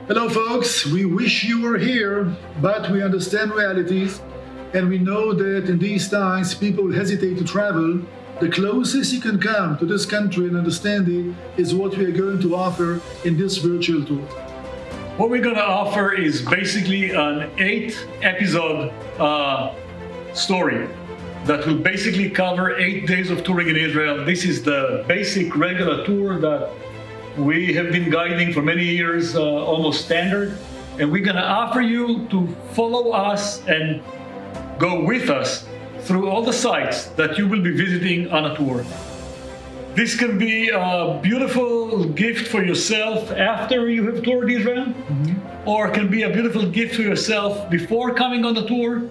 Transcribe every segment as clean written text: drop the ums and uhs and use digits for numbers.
Hello, folks. We wish you were here, but we understand realities, and we know that in these times people hesitate to travel. The closest you can come to this country and understand it is what we are going to offer in this virtual tour. What we're going to offer is basically an 8-episode story that will basically cover 8 days of touring in Israel. This is the basic regular tour that we have been guiding for many years, almost standard. And we're going to offer you to follow us and go with us through all the sites that you will be visiting on a tour. This can be a beautiful gift for yourself after you have toured Israel, or it can be a beautiful gift for yourself before coming on the tour,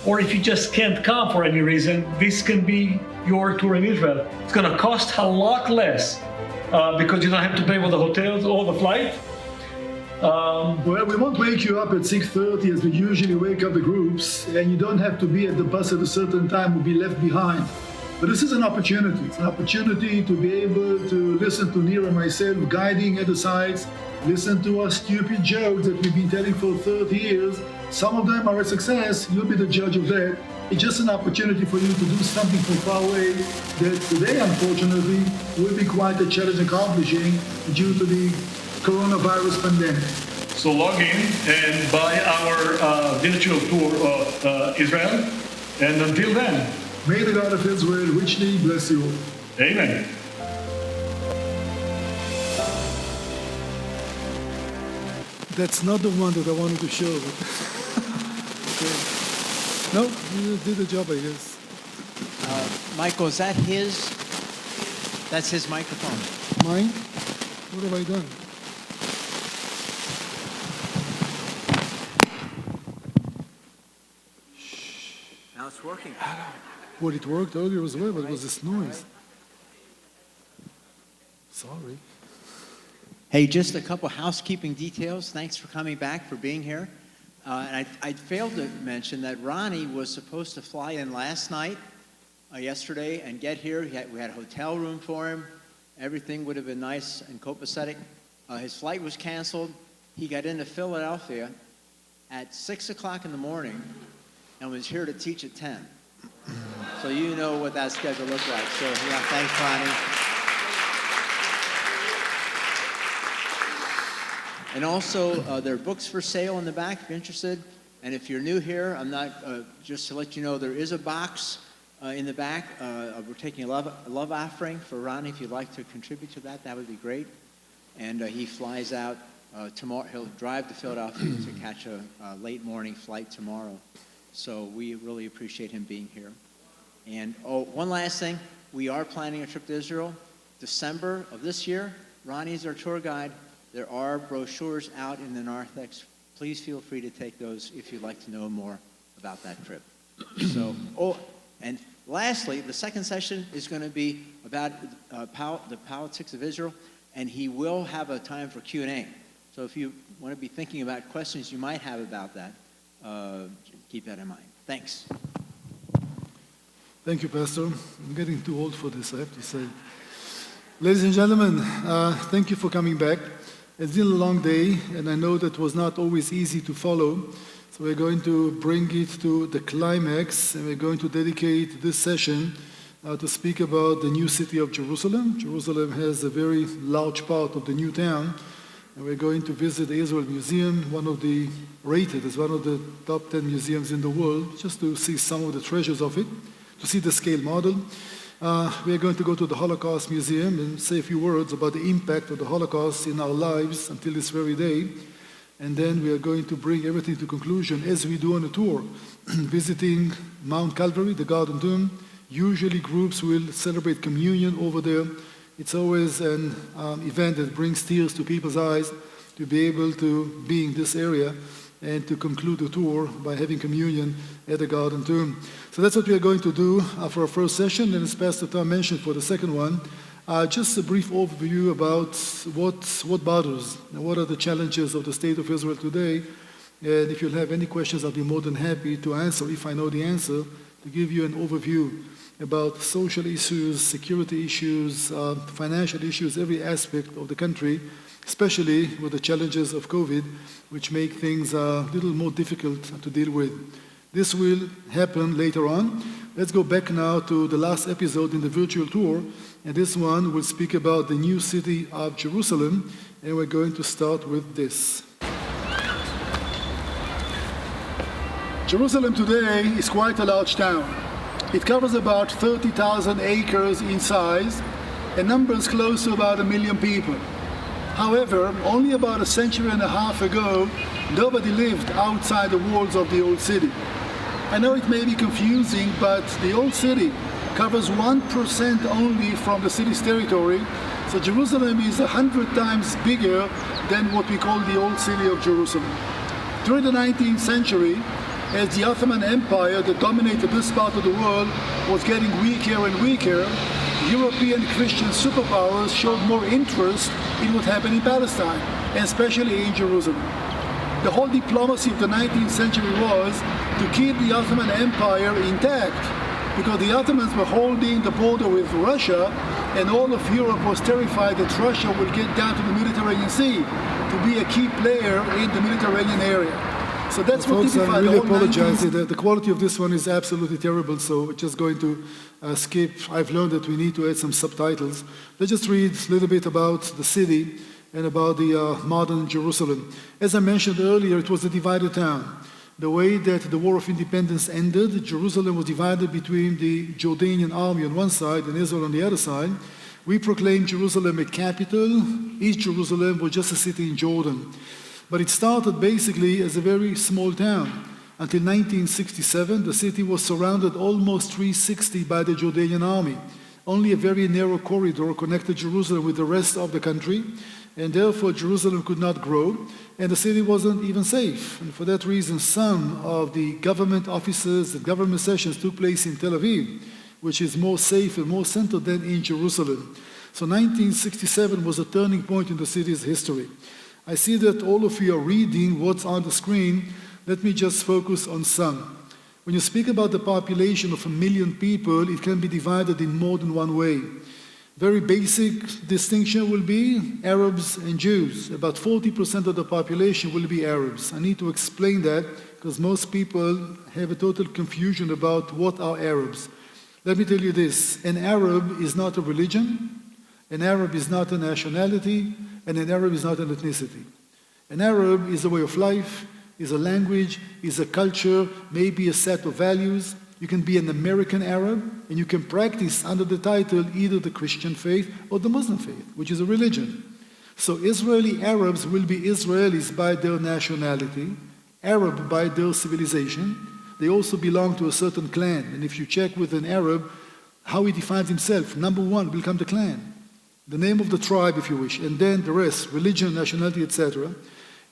or if you just can't come for any reason, this can be your tour in Israel. It's going to cost a lot less because you don't have to pay for the hotels or the flight. Well, we won't wake you up at 6:30 as we usually wake up the groups, and you don't have to be at the bus at a certain time or be left behind. But this is an opportunity. It's an opportunity to be able to listen to Nir and myself guiding at the sites, listen to our stupid jokes that we've been telling for 30 years. Some of them are a success. You'll be the judge of that. It's just an opportunity for you to do something from far away that today, unfortunately, will be quite a challenge accomplishing due to the coronavirus pandemic. So log in and buy our virtual tour of Israel. And until then, may the God of Israel richly bless you all. Amen. That's not the one that I wanted to show. Okay. No, you did the job, I guess. Michael, is that his? That's his microphone. Mine? What have I done? Now it's working. Well, it worked earlier as well, but it was this noise. Sorry. Hey, just a couple housekeeping details. Thanks for coming back, for being here. And I failed to mention that Ronny was supposed to fly in last night, yesterday, and get here. We had a hotel room for him. Everything would have been nice and copacetic. His flight was canceled. He got into Philadelphia at 6 o'clock in the morning and was here to teach at 10. So you know what that schedule looked like. So yeah, thanks, Ronny. And also, there are books for sale in the back if you're interested. And if you're new here, I'm not, just to let you know, there is a box in the back. We're taking a love offering for Ronny. If you'd like to contribute to that, that would be great. And he flies out tomorrow. He'll drive to Philadelphia to catch a late morning flight tomorrow. So we really appreciate him being here. And one last thing. We are planning a trip to Israel, December of this year. Ronny's our tour guide. There are brochures out in the narthex. Please feel free to take those if you'd like to know more about that trip. So, and lastly, the second session is going to be about the politics of Israel, and he will have a time for Q&A. So if you want to be thinking about questions you might have about that, keep that in mind. Thanks. Thank you, Pastor. I'm getting too old for this, I have to say. Ladies and gentlemen, thank you for coming back. It's been a long day, and I know that was not always easy to follow. So we're going to bring it to the climax, and we're going to dedicate this session to speak about the new city of Jerusalem. Jerusalem has a very large part of the new town, and we're going to visit the Israel Museum, rated as one of the top 10 museums in the world, just to see some of the treasures of it, to see the scale model. We are going to go to the Holocaust Museum and say a few words about the impact of the Holocaust in our lives until this very day. And then we are going to bring everything to conclusion as we do on a tour, visiting Mount Calvary, the Garden Tomb. Usually groups will celebrate communion over there. It's always an event that brings tears to people's eyes to be able to be in this area and to conclude the tour by having communion at the Garden Tomb. So that's what we are going to do for our first session, and as Pastor Tom mentioned for the second one, just a brief overview about what bothers and what are the challenges of the state of Israel today. And if you'll have any questions, I'll be more than happy to answer, if I know the answer, to give you an overview about social issues, security issues, financial issues, every aspect of the country, especially with the challenges of COVID, which make things a little more difficult to deal with. This will happen later on. Let's go back now to the last episode in the virtual tour, and this one will speak about the new city of Jerusalem, and we're going to start with this. Jerusalem today is quite a large town. It covers about 30,000 acres in size and numbers close to about 1 million people. However, only about a century and a half ago, nobody lived outside the walls of the old city. I know it may be confusing, but the old city covers 1% only from the city's territory, so Jerusalem is 100 times bigger than what we call the old city of Jerusalem. During the 19th century, as the Ottoman Empire that dominated this part of the world was getting weaker and weaker, European Christian superpowers showed more interest in what happened in Palestine, and especially in Jerusalem. The whole diplomacy of the 19th century was to keep the Ottoman Empire intact, because the Ottomans were holding the border with Russia, and all of Europe was terrified that Russia would get down to the Mediterranean Sea to be a key player in the Mediterranean area. So that's what folks, I typified really the whole apologize. 19th... The quality of this one is absolutely terrible, so we're just going to skip. I've learned that we need to add some subtitles. Let's just read a little bit about the city and about the modern Jerusalem. As I mentioned earlier, it was a divided town. The way that the War of Independence ended, Jerusalem was divided between the Jordanian army on one side and Israel on the other side. We proclaimed Jerusalem a capital. East Jerusalem was just a city in Jordan. But it started basically as a very small town. Until 1967, the city was surrounded almost 360 by the Jordanian army. Only a very narrow corridor connected Jerusalem with the rest of the country, and therefore Jerusalem could not grow, and the city wasn't even safe. And for that reason, some of the government offices and government sessions took place in Tel Aviv, which is more safe and more centered than in Jerusalem. So 1967 was a turning point in the city's history. I see that all of you are reading what's on the screen. Let me just focus on some. When you speak about the population of 1 million people, it can be divided in more than one way. Very basic distinction will be Arabs and Jews. About 40% of the population will be Arabs. I need to explain that because most people have a total confusion about what are Arabs. Let me tell you this, an Arab is not a religion, an Arab is not a nationality, and an Arab is not an ethnicity. An Arab is a way of life, is a language, is a culture, maybe a set of values. You can be an American Arab, and you can practice under the title either the Christian faith or the Muslim faith, which is a religion. So Israeli Arabs will be Israelis by their nationality, Arab by their civilization. They also belong to a certain clan, and if you check with an Arab how he defines himself, number one will come the clan. The name of the tribe, if you wish, and then the rest, religion, nationality, etc.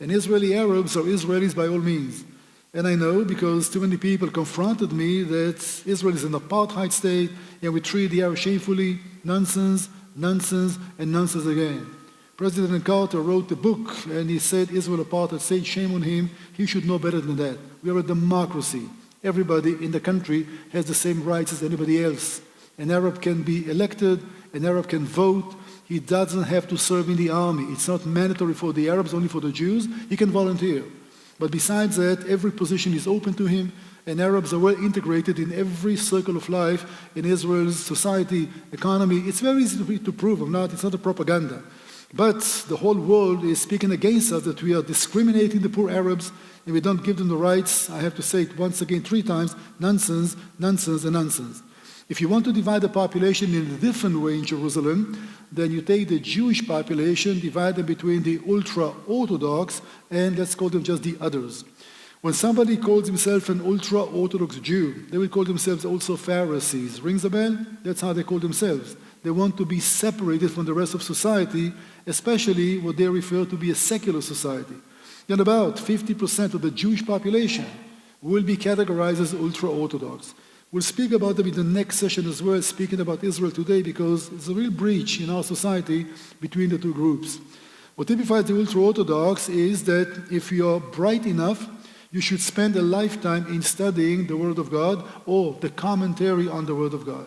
And Israeli Arabs are Israelis by all means. And I know because too many people confronted me that Israel is an apartheid state and we treat the Arabs shamefully. Nonsense, nonsense, and nonsense again. President Carter wrote a book and he said Israel apartheid state, shame on him, he should know better than that. We are a democracy. Everybody in the country has the same rights as anybody else. An Arab can be elected, an Arab can vote. He doesn't have to serve in the army. It's not mandatory for the Arabs, only for the Jews. He can volunteer. But besides that, every position is open to him, and Arabs are well integrated in every circle of life in Israel's society, economy. It's very easy to prove. It's not a propaganda. But the whole world is speaking against us that we are discriminating the poor Arabs and we don't give them the rights. I have to say it once again 3 times, nonsense, nonsense, and nonsense. If you want to divide the population in a different way in Jerusalem, then you take the Jewish population, divide them between the ultra-Orthodox, and let's call them just the others. When somebody calls himself an ultra-Orthodox Jew, they will call themselves also Pharisees. Rings a bell? That's how they call themselves. They want to be separated from the rest of society, especially what they refer to be a secular society. And about 50% of the Jewish population will be categorized as ultra-Orthodox. We'll speak about them in the next session as well, speaking about Israel today, because it's a real breach in our society between the two groups. What typifies the ultra-Orthodox is that if you're bright enough, you should spend a lifetime in studying the Word of God or the commentary on the Word of God.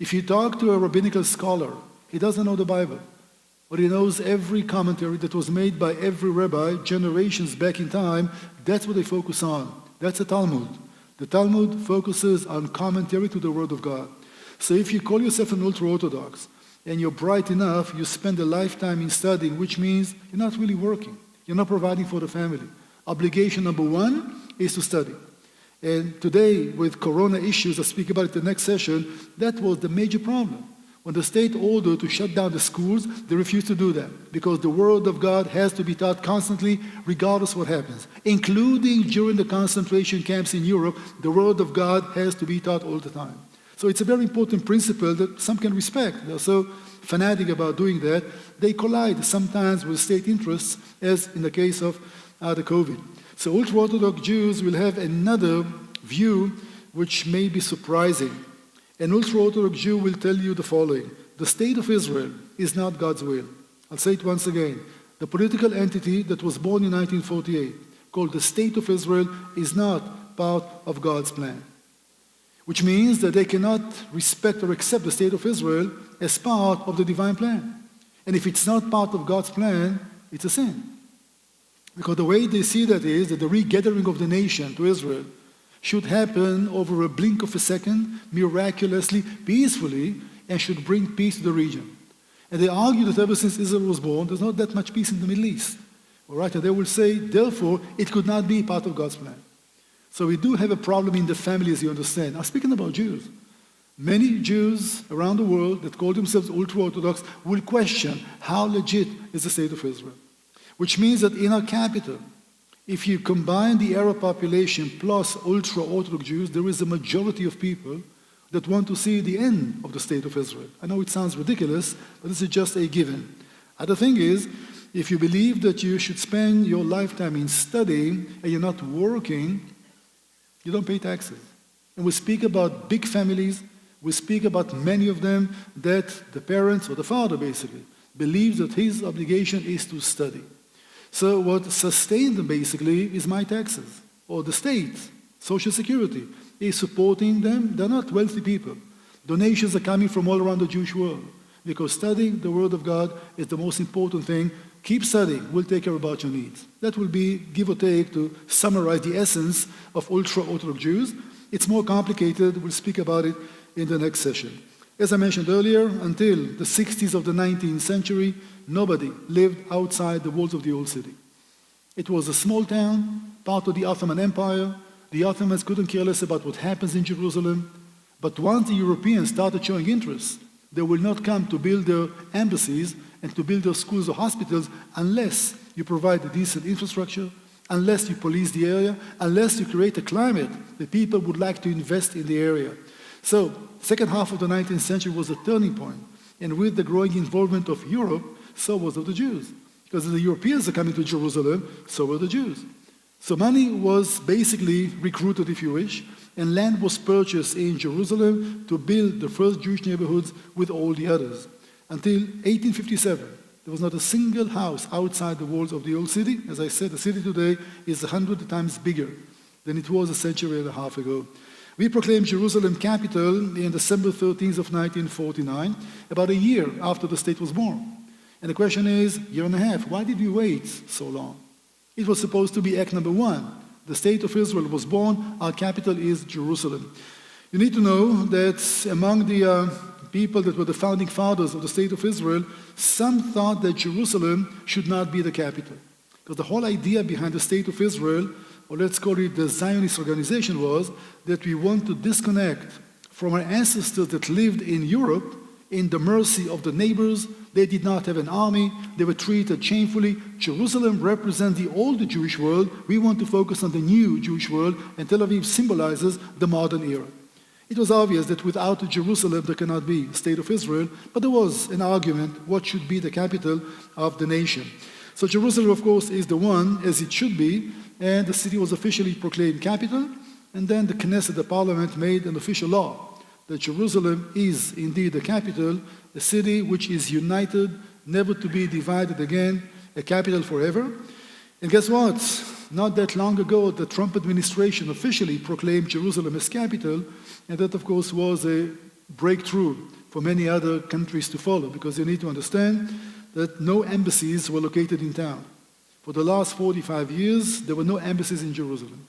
If you talk to a rabbinical scholar, he doesn't know the Bible, but he knows every commentary that was made by every rabbi generations back in time. That's what they focus on. That's the Talmud. The Talmud focuses on commentary to the Word of God. So if you call yourself an ultra-Orthodox and you're bright enough, you spend a lifetime in studying, which means you're not really working. You're not providing for the family. Obligation number one is to study. And today, with Corona issues, I'll speak about it in the next session, that was the major problem. When the state ordered to shut down the schools, they refused to do that because the Word of God has to be taught constantly, regardless of what happens. Including during the concentration camps in Europe, the Word of God has to be taught all the time. So it's a very important principle that some can respect. They're so fanatic about doing that. They collide sometimes with state interests, as in the case of the COVID. So ultra-Orthodox Jews will have another view which may be surprising. An ultra-Orthodox Jew will tell you the following: the state of Israel is not God's will. I'll say it once again. The political entity that was born in 1948, called the state of Israel, is not part of God's plan. Which means that they cannot respect or accept the state of Israel as part of the divine plan. And if it's not part of God's plan, it's a sin. Because the way they see that is that the regathering of the nation to Israel should happen over a blink of a second, miraculously, peacefully, and should bring peace to the region. And they argue that ever since Israel was born, there's not that much peace in the Middle East. All right? And they will say, therefore, it could not be part of God's plan. So we do have a problem in the family, as you understand. Now, speaking about Jews, many Jews around the world that call themselves ultra-Orthodox will question how legit is the state of Israel. Which means that in our capital, if you combine the Arab population plus ultra-Orthodox Jews, there is a majority of people that want to see the end of the state of Israel. I know it sounds ridiculous, but this is just a given. Other thing is, if you believe that you should spend your lifetime in studying and you're not working, you don't pay taxes. And we speak about big families. We speak about many of them that the parents, or the father basically, believes that his obligation is to study. So what sustains them basically is my taxes, or the state, Social Security, is supporting them. They're not wealthy people. Donations are coming from all around the Jewish world because studying the Word of God is the most important thing. Keep studying. We'll take care about your needs. That will be, give or take, to summarize the essence of ultra-Orthodox Jews. It's more complicated. We'll speak about it in the next session. As I mentioned earlier, until the 60s of the 19th century, nobody lived outside the walls of the old city. It was a small town, part of the Ottoman Empire. The Ottomans couldn't care less about what happens in Jerusalem. But once the Europeans started showing interest, they will not come to build their embassies and to build their schools or hospitals unless you provide a decent infrastructure, unless you police the area, unless you create a climate that people would like to invest in the area. So, second half of the 19th century was a turning point. And with the growing involvement of Europe, so was of the Jews. Because the Europeans are coming to Jerusalem, so were the Jews. So money was basically recruited, if you wish, and land was purchased in Jerusalem to build the first Jewish neighborhoods with all the others. Until 1857, there was not a single house outside the walls of the old city. As I said, the city today is 100 times bigger than it was a century and a half ago. We proclaimed Jerusalem capital in December 13th of 1949, about a year after the state was born. And the question is, year and a half, why did we wait so long? It was supposed to be act number one. The state of Israel was born, our capital is Jerusalem. You need to know that among the people that were the founding fathers of the state of Israel, some thought that Jerusalem should not be the capital. Because the whole idea behind the state of Israel, or let's call it the Zionist organization, was that we want to disconnect from our ancestors that lived in Europe in the mercy of the neighbors. They did not have an army. They were treated shamefully. Jerusalem represents the old Jewish world. We want to focus on the new Jewish world, and Tel Aviv symbolizes the modern era. It was obvious that without Jerusalem there cannot be a state of Israel, but there was an argument what should be the capital of the nation. So Jerusalem, of course, is the one, as it should be, and the city was officially proclaimed capital, and then the Knesset, the parliament, made an official law that Jerusalem is indeed the capital, a city which is united, never to be divided again, a capital forever. And guess what? Not that long ago, the Trump administration officially proclaimed Jerusalem as capital, and that, of course, was a breakthrough for many other countries to follow, because you need to understand that no embassies were located in town. For the last 45 years, there were no embassies in Jerusalem.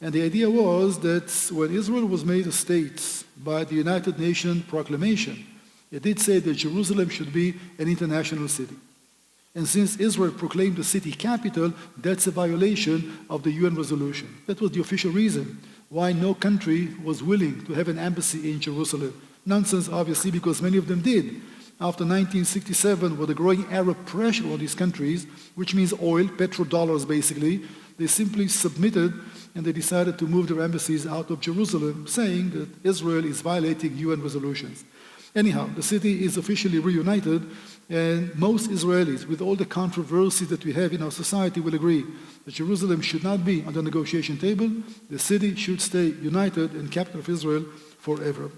And the idea was that when Israel was made a state by the United Nations proclamation, it did say that Jerusalem should be an international city. And since Israel proclaimed the city capital, that's a violation of the UN resolution. That was the official reason why no country was willing to have an embassy in Jerusalem. Nonsense, obviously, because many of them did. After 1967, with the growing Arab pressure on these countries, which means oil, petrodollars basically, they simply submitted and they decided to move their embassies out of Jerusalem, saying that Israel is violating UN resolutions. Anyhow, the city is officially reunited, and most Israelis, with all the controversy that we have in our society, will agree that Jerusalem should not be on the negotiation table. The city should stay united and capital of Israel forever.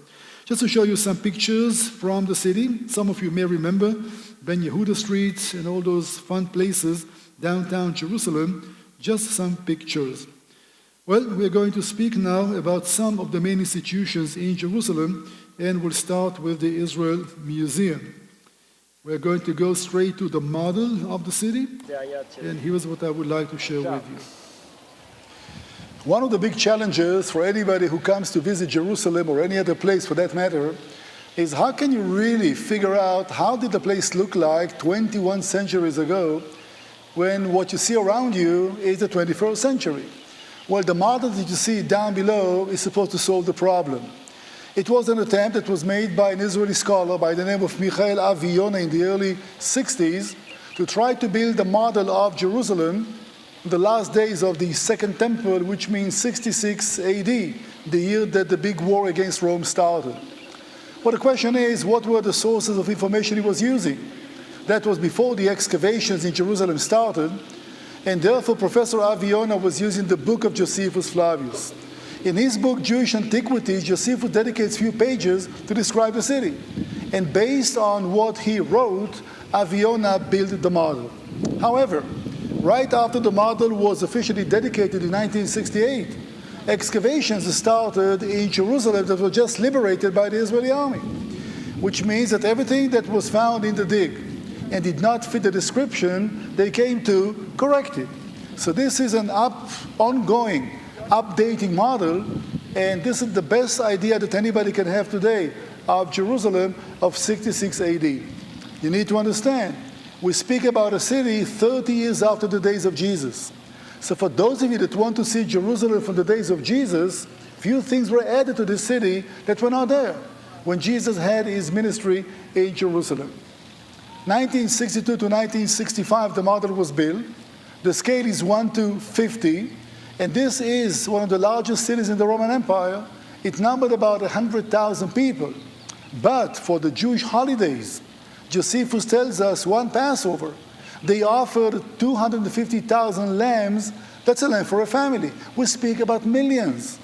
Just to show you some pictures from the city, some of you may remember Ben Yehuda Street and all those fun places downtown Jerusalem. Just some pictures. Well, we're going to speak now about some of the main institutions in Jerusalem, and we'll start with the Israel Museum. We're going to go straight to the model of the city, and here's what I would like to share with you. One of the big challenges for anybody who comes to visit Jerusalem, or any other place for that matter, is how can you really figure out how did the place look like 21 centuries ago, when what you see around you is the 21st century. Well, the model that you see down below is supposed to solve the problem. It was an attempt that was made by an Israeli scholar by the name of Michael Avi Yonah in the early 60s to try to build a model of Jerusalem in the last days of the Second Temple, which means 66 AD, the year that the big war against Rome started. Well, the question is, what were the sources of information he was using? That was before the excavations in Jerusalem started, and therefore Professor Avi Yonah was using the book of Josephus Flavius. In his book, Jewish Antiquities, Josephus dedicates a few pages to describe the city. And based on what he wrote, Avi Yonah built the model. However, right after the model was officially dedicated in 1968, excavations started in Jerusalem that were just liberated by the Israeli army, which means that everything that was found in the dig and did not fit the description, they came to correct it. So this is an ongoing, updating model, and this is the best idea that anybody can have today of Jerusalem of 66 AD. You need to understand, we speak about a city 30 years after the days of Jesus. So for those of you that want to see Jerusalem from the days of Jesus, few things were added to this city that were not there when Jesus had his ministry in Jerusalem. 1962 to 1965, the model was built. The scale is 1:50, and this is one of the largest cities in the Roman Empire. It numbered about 100,000 people. But for the Jewish holidays, Josephus tells us one Passover, they offered 250,000 lambs. That's a lamb for a family. We speak about millions.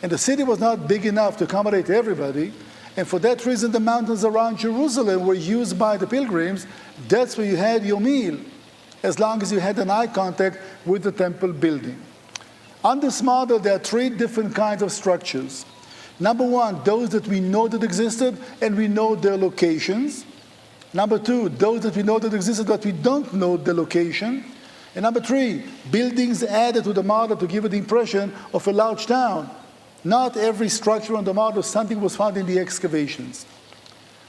And the city was not big enough to accommodate everybody. And for that reason, the mountains around Jerusalem were used by the pilgrims. That's where you had your meal, as long as you had an eye contact with the temple building. On this model, there are three different kinds of structures. Number one, those that we know that existed, and we know their locations. Number two, those that we know that existed, but we don't know the location. And number three, buildings added to the model to give it the impression of a large town. Not every structure on the model, something was found in the excavations.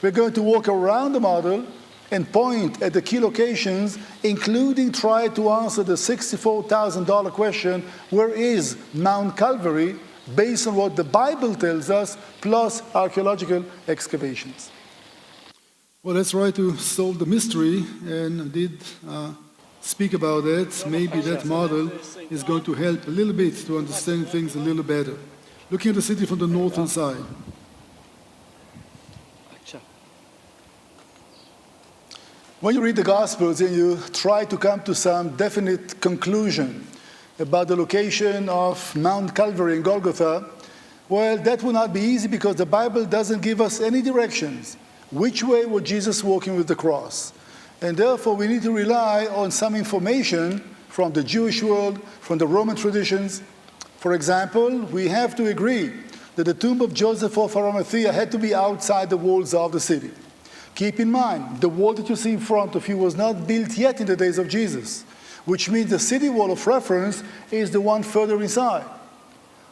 We're going to walk around the model and point at the key locations, including try to answer the $64,000 question, where is Mount Calvary, based on what the Bible tells us, plus archaeological excavations. Well, let's try to solve the mystery, and I did speak about that. Maybe that model is going to help a little bit to understand things a little better. Looking at the city from the northern side. When you read the Gospels and you try to come to some definite conclusion about the location of Mount Calvary in Golgotha, well, that will not be easy because the Bible doesn't give us any directions. Which way was Jesus walking with the cross? And therefore, we need to rely on some information from the Jewish world, from the Roman traditions. For example, we have to agree that the tomb of Joseph of Arimathea had to be outside the walls of the city. Keep in mind, the wall that you see in front of you was not built yet in the days of Jesus, which means the city wall of reference is the one further inside.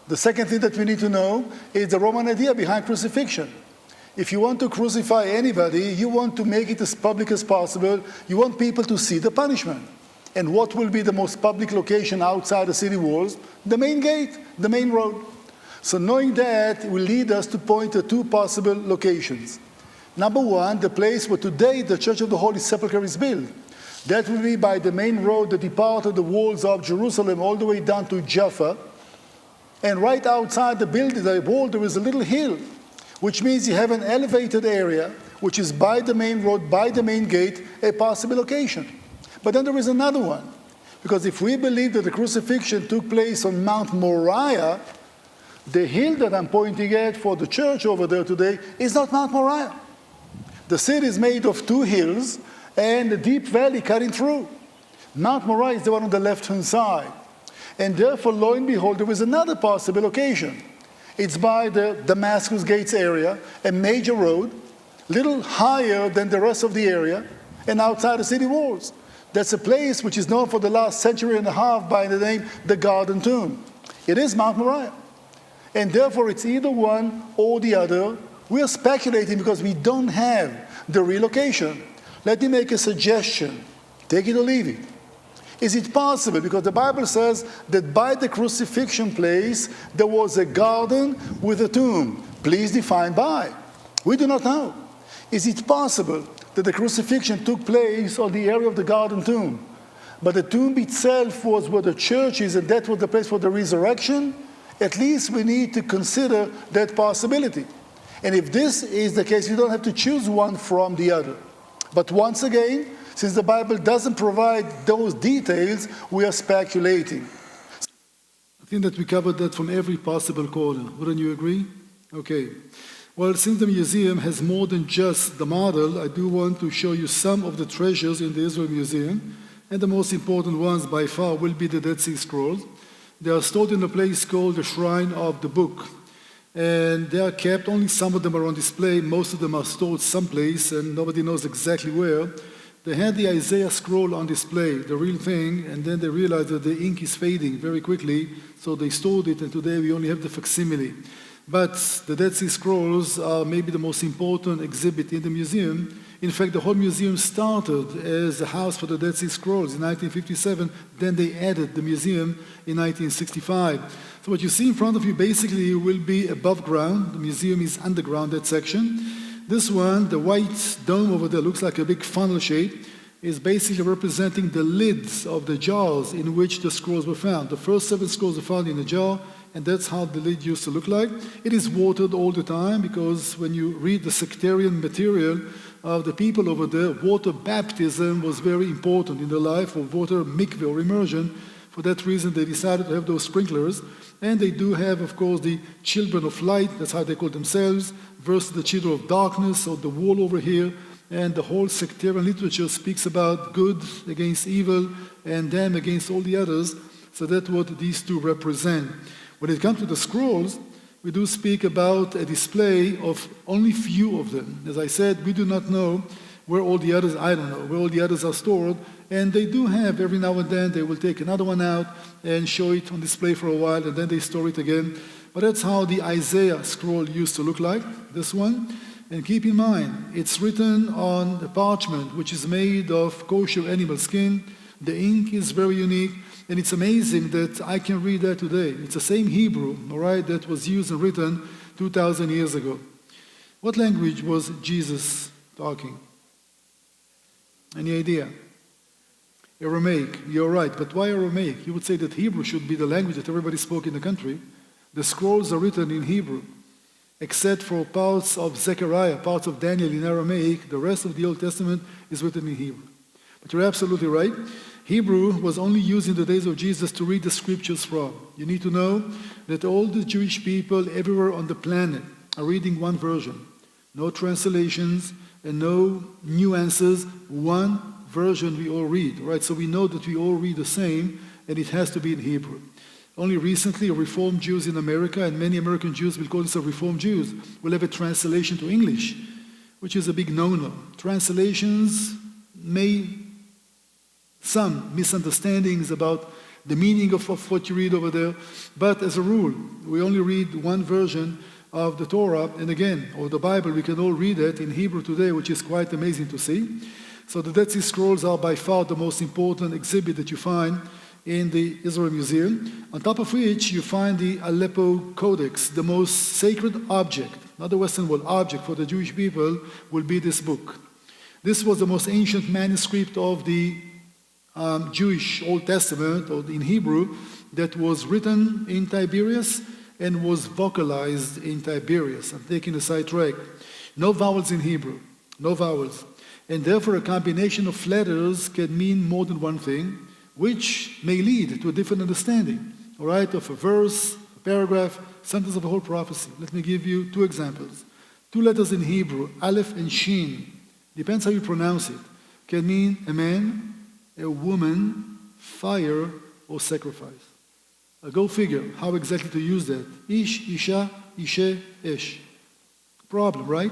The second thing that we need to know is the Roman idea behind crucifixion. If you want to crucify anybody, you want to make it as public as possible. You want people to see the punishment. And what will be the most public location outside the city walls? The main gate, the main road. So knowing that will lead us to point to two possible locations. Number one, the place where today the Church of the Holy Sepulchre is built. That will be by the main road that departed the walls of Jerusalem all the way down to Jaffa. And right outside the building, the wall, there is a little hill, which means you have an elevated area, which is by the main road, by the main gate, a possible location. But then there is another one. Because if we believe that the crucifixion took place on Mount Moriah, the hill that I'm pointing at for the church over there today is not Mount Moriah. The city is made of two hills and a deep valley cutting through. Mount Moriah is the one on the left-hand side. And therefore, lo and behold, there is another possible location. It's by the Damascus Gates area, a major road, little higher than the rest of the area, and outside the city walls. That's a place which is known for the last century and a half by the name the Garden Tomb. It is Mount Moriah. And therefore, it's either one or the other. We are speculating because we don't have the relocation. Let me make a suggestion. Take it or leave it. Is it possible? Because the Bible says that by the crucifixion place, there was a garden with a tomb. Please define by. We do not know. Is it possible that the crucifixion took place on the area of the garden tomb, but the tomb itself was where the church is, and that was the place for the resurrection? At least we need to consider that possibility. And if this is the case, you don't have to choose one from the other. But once again, since the Bible doesn't provide those details, we are speculating. I think that we covered that from every possible corner. Wouldn't you agree? Okay. Well, since the museum has more than just the model, I do want to show you some of the treasures in the Israel Museum. And the most important ones by far will be the Dead Sea Scrolls. They are stored in a place called the Shrine of the Book. And they are kept, only some of them are on display, most of them are stored someplace, and nobody knows exactly where. They had the Isaiah scroll on display, the real thing, and then they realized that the ink is fading very quickly, so they stored it, and today we only have the facsimile. But the Dead Sea Scrolls are maybe the most important exhibit in the museum. In fact, the whole museum started as a house for the Dead Sea Scrolls in 1957. Then they added the museum in 1965. So what you see in front of you basically will be above ground. The museum is underground, that section. This one, the white dome over there, looks like a big funnel shape, is basically representing the lids of the jars in which the scrolls were found. The first 7 scrolls were found in a jar, and that's how the lid used to look like. It is watered all the time because when you read the sectarian material of the people over there, water baptism was very important in their life, or water mikveh or immersion. For that reason, they decided to have those sprinklers. And they do have, of course, the children of light, that's how they call themselves, versus the children of darkness, or the wall over here. And the whole sectarian literature speaks about good against evil and them against all the others. So that's what these two represent. When it comes to the scrolls, we do speak about a display of only few of them. As I said, we do not know where all the others, I don't know, where all the others are stored. And they do have, every now and then, they will take another one out and show it on display for a while, and then they store it again. But that's how the Isaiah scroll used to look like, this one. And keep in mind, it's written on the parchment, which is made of kosher animal skin. The ink is very unique. And it's amazing that I can read that today. It's the same Hebrew, all right, that was used and written 2,000 years ago. What language was Jesus talking? Any idea? Aramaic. You're right, but why Aramaic? You would say that Hebrew should be the language that everybody spoke in the country. The scrolls are written in Hebrew, except for parts of Zechariah, parts of Daniel in Aramaic. The rest of the Old Testament is written in Hebrew. But you're absolutely right. Hebrew was only used in the days of Jesus to read the scriptures from. You need to know that all the Jewish people everywhere on the planet are reading one version. No translations and no nuances. One version we all read, right? So we know that we all read the same, and it has to be in Hebrew. Only recently, Reformed Jews in America, and many American Jews will call themselves Reformed Jews, will have a translation to English, which is a big no-no. Translations may some misunderstandings about the meaning of what you read over there, but as a rule, we only read one version of the Torah, and again, or the Bible, we can all read it in Hebrew today, which is quite amazing to see. So the Dead Sea Scrolls are by far the most important exhibit that you find in the Israel Museum, on top of which you find the Aleppo Codex, the most sacred object, not the Western world object for the Jewish people, will be this book. This was the most ancient manuscript of the Jewish Old Testament, or in Hebrew, that was written in Tiberias and was vocalized in Tiberias. I'm taking a sidetrack. No vowels in Hebrew, no vowels. And therefore a combination of letters can mean more than one thing, which may lead to a different understanding, all right, of a verse, a paragraph, sentence of a whole prophecy. Let me give you two examples. Two letters in Hebrew, Aleph and Shin, depends how you pronounce it, can mean a man, a woman, fire, or sacrifice. Go figure how exactly to use that. Ish, Isha, Ishe, Esh. Problem, right?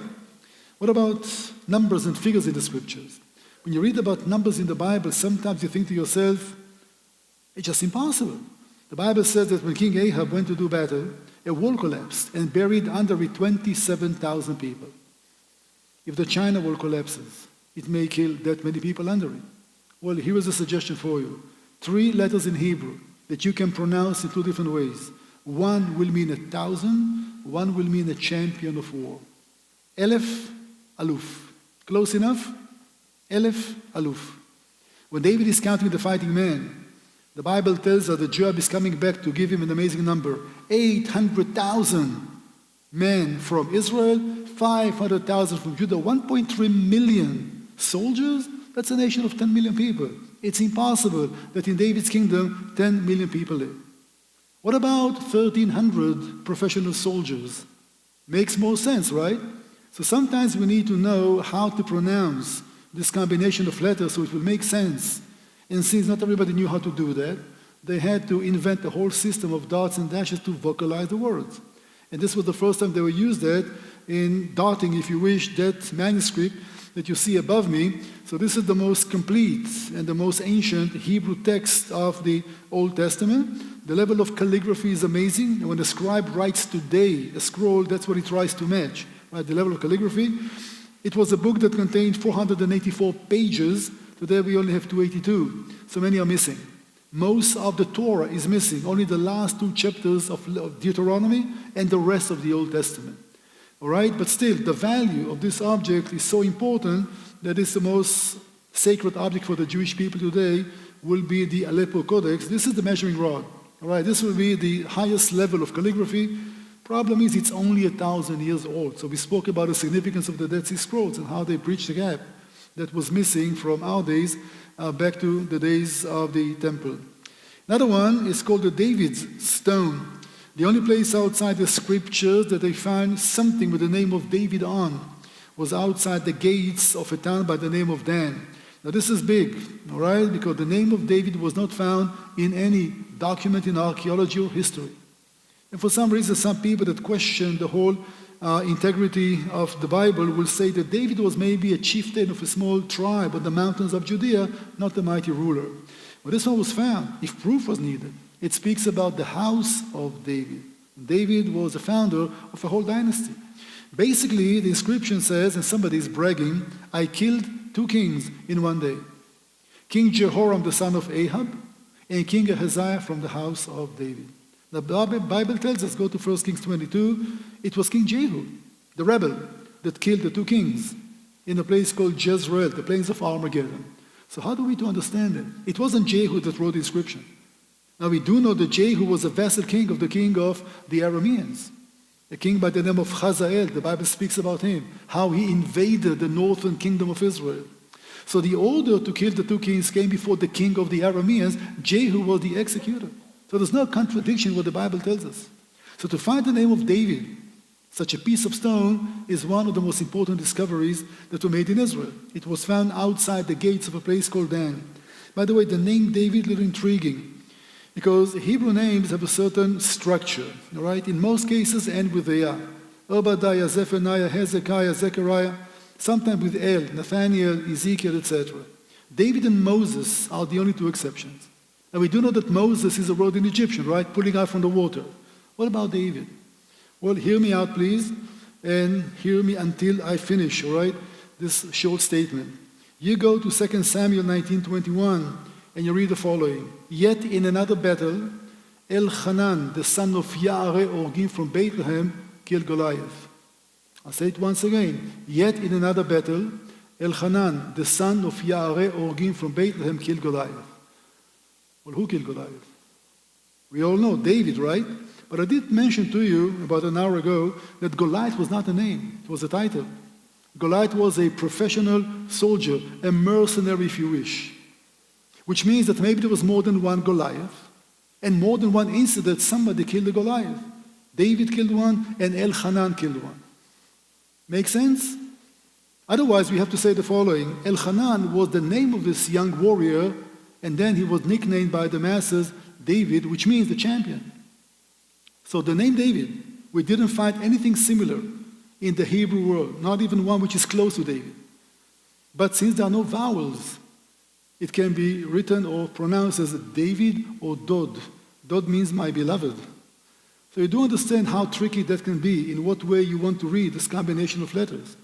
What about numbers and figures in the scriptures? When you read about numbers in the Bible, sometimes you think to yourself, it's just impossible. The Bible says that when King Ahab went to do battle, a wall collapsed and buried under it 27,000 people. If the China wall collapses, it may kill that many people under it. Well, here is a suggestion for you. 3 letters in Hebrew that you can pronounce in 2 different ways. One will mean 1,000, one will mean a champion of war. Aleph, Aluf. Close enough? Aleph, Aluf. When David is counting the fighting men, the Bible tells us that Joab is coming back to give him an amazing number. 800,000 men from Israel, 500,000 from Judah, 1.3 million soldiers. That's a nation of 10 million people. It's impossible that in David's kingdom, 10 million people live. What about 1,300 professional soldiers? Makes more sense, right? So sometimes we need to know how to pronounce this combination of letters so it will make sense. And since not everybody knew how to do that, they had to invent a whole system of dots and dashes to vocalize the words. And this was the first time they were used that in dotting, if you wish, that manuscript that you see above me. So this is the most complete and the most ancient Hebrew text of the Old Testament. The level of calligraphy is amazing. And when the scribe writes today a scroll, that's what he tries to match, right? The level of calligraphy. It was a book that contained 484 pages. Today we only have 282. So many are missing. Most of the Torah is missing. Only the last 2 chapters of Deuteronomy and the rest of the Old Testament. All right, but still, the value of this object is so important that it's the most sacred object for the Jewish people today will be the Aleppo Codex. This is the measuring rod. All right, this will be the highest level of calligraphy. Problem is, it's only 1,000 years old. So we spoke about the significance of the Dead Sea Scrolls and how they bridged the gap that was missing from our days back to the days of the temple. Another one is called the David's Stone. The only place outside the scriptures that they found something with the name of David on was outside the gates of a town by the name of Dan. Now this is big, all right, because the name of David was not found in any document in archaeology or history. And for some reason, some people that question the whole integrity of the Bible will say that David was maybe a chieftain of a small tribe on the mountains of Judea, not the mighty ruler. Well, this one was found, if proof was needed. It speaks about the house of David. David was the founder of a whole dynasty. Basically, the inscription says, and somebody is bragging, I killed 2 kings in one day. King Jehoram, the son of Ahab, and King Ahaziah from the house of David. The Bible tells us, go to 1 Kings 22, it was King Jehu, the rebel, that killed the 2 kings in a place called Jezreel, the plains of Armageddon. So how do we to understand it? It wasn't Jehu that wrote the inscription. Now we do know that Jehu was a vassal king of the king of the Arameans, a king by the name of Hazael. The Bible speaks about him, how he invaded the northern kingdom of Israel. So the order to kill the 2 kings came before the king of the Arameans. Jehu was the executor. So there's no contradiction in what the Bible tells us. So to find the name of David, such a piece of stone, is one of the most important discoveries that were made in Israel. It was found outside the gates of a place called Dan. By the way, the name David, a little intriguing. Because Hebrew names have a certain structure, all right? In most cases end with a Yah. Obadiah, Zephaniah, Hezekiah, Zechariah, sometimes with El, Nathaniel, Ezekiel, etc. David and Moses are the only two exceptions. And we do know that Moses is a word in Egyptian, right? Pulling out from the water. What about David? Well, hear me out, please, and hear me until I finish, all right, this short statement. You go to 2 Samuel 19:21, and you read the following. Yet in another battle, Elchanan, the son of Yaareh Orgim from Bethlehem, killed Goliath. I'll say it once again. Yet in another battle, Elchanan, the son of Yaareh Orgim from Bethlehem, killed Goliath. Well, who killed Goliath? We all know, David, right? But I did mention to you about an hour ago that Goliath was not a name, it was a title. Goliath was a professional soldier, a mercenary if you wish. Which means that maybe there was more than one Goliath, and more than one incident somebody killed a Goliath. David killed one, and Elchanan killed one. Make sense? Otherwise, we have to say the following. Elchanan was the name of this young warrior, and then he was nicknamed by the masses David, which means the champion. So the name David, we didn't find anything similar in the Hebrew world, not even one which is close to David. But since there are no vowels, it can be written or pronounced as David or Dod. Dod means my beloved. So you do understand how tricky that can be, in what way you want to read this combination of letters.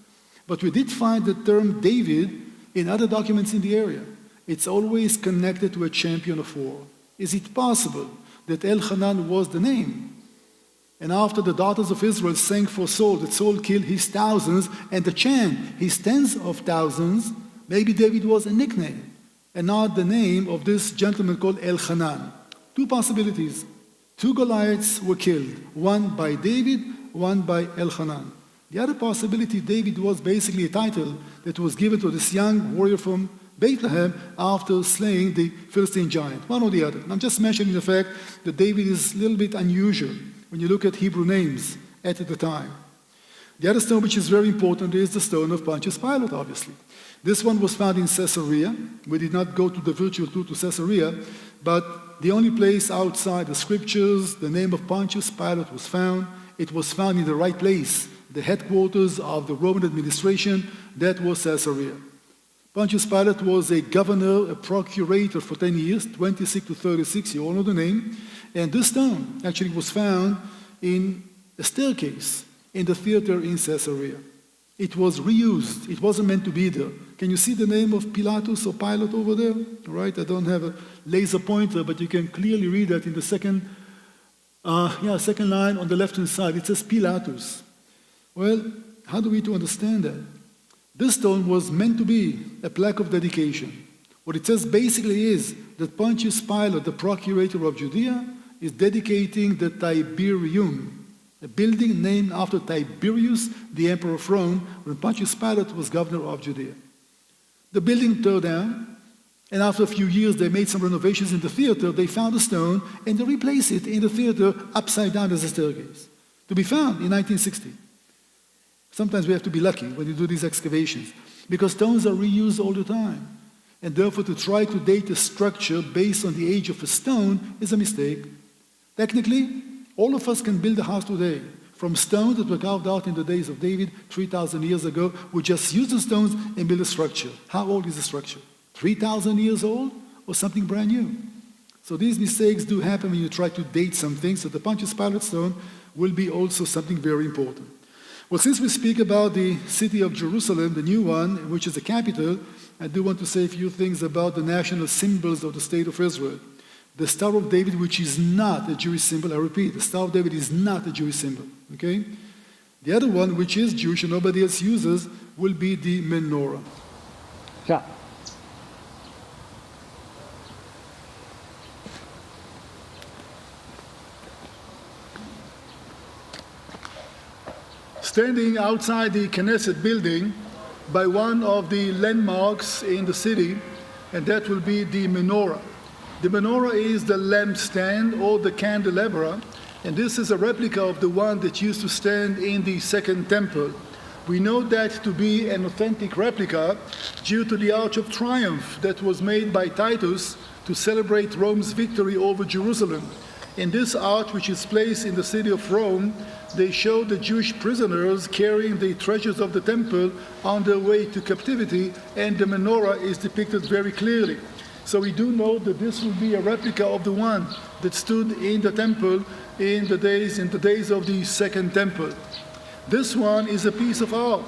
But we did find the term David in other documents in the area. It's always connected to a champion of war. Is it possible that Elchanan was the name? And after the daughters of Israel sang for Saul, that Saul killed his thousands, and the chant, his tens of thousands, maybe David was a nickname, and not the name of this gentleman called Elchanan. Two possibilities. Two Goliaths were killed, one by David, one by Elchanan. The other possibility, David was basically a title that was given to this young warrior from Bethlehem after slaying the Philistine giant, one or the other. And I'm just mentioning the fact that David is a little bit unusual when you look at Hebrew names at the time. The other stone which is very important is the stone of Pontius Pilate, obviously. This one was found in Caesarea. We did not go to the virtual tour to Caesarea, but the only place outside the scriptures, the name of Pontius Pilate was found. It was found in the right place, the headquarters of the Roman administration, that was Caesarea. Pontius Pilate was a governor, a procurator for 10 years, 26 to 36, you all know the name. And this stone actually was found in a staircase in the theater in Caesarea. It was reused. It wasn't meant to be there. Can you see the name of Pilatus or Pilate over there? All right, I don't have a laser pointer, but you can clearly read that in the second line on the left-hand side. It says Pilatus. Well, how do we to understand that? This stone was meant to be a plaque of dedication. What it says basically is that Pontius Pilate, the procurator of Judea, is dedicating the Tiberium, a building named after Tiberius, the emperor of Rome, when Pontius Pilate was governor of Judea. The building tore down, and after a few years they made some renovations in the theater. They found a stone, and they replaced it in the theater upside down as a staircase, to be found in 1960. Sometimes we have to be lucky when you do these excavations, because stones are reused all the time. And therefore, to try to date a structure based on the age of a stone is a mistake. Technically, all of us can build a house today from stones that were carved out in the days of David 3,000 years ago. We just use the stones and build a structure. How old is the structure? 3,000 years old or something brand new? So these mistakes do happen when you try to date something. So the Pontius Pilate stone will be also something very important. Well, since we speak about the city of Jerusalem, the new one, which is the capital, I do want to say a few things about the national symbols of the state of Israel. The Star of David, which is not a Jewish symbol, I repeat, the Star of David is not a Jewish symbol, okay? The other one, which is Jewish and nobody else uses, will be the menorah. Yeah. Standing outside the Knesset building by one of the landmarks in the city, and that will be the menorah. The menorah is the lampstand or the candelabra, and this is a replica of the one that used to stand in the Second Temple. We know that to be an authentic replica due to the Arch of Triumph that was made by Titus to celebrate Rome's victory over Jerusalem. In this arch, which is placed in the city of Rome, they show the Jewish prisoners carrying the treasures of the temple on their way to captivity, and the menorah is depicted very clearly. So we do know that this will be a replica of the one that stood in the temple in the days of the Second Temple. This one is a piece of art.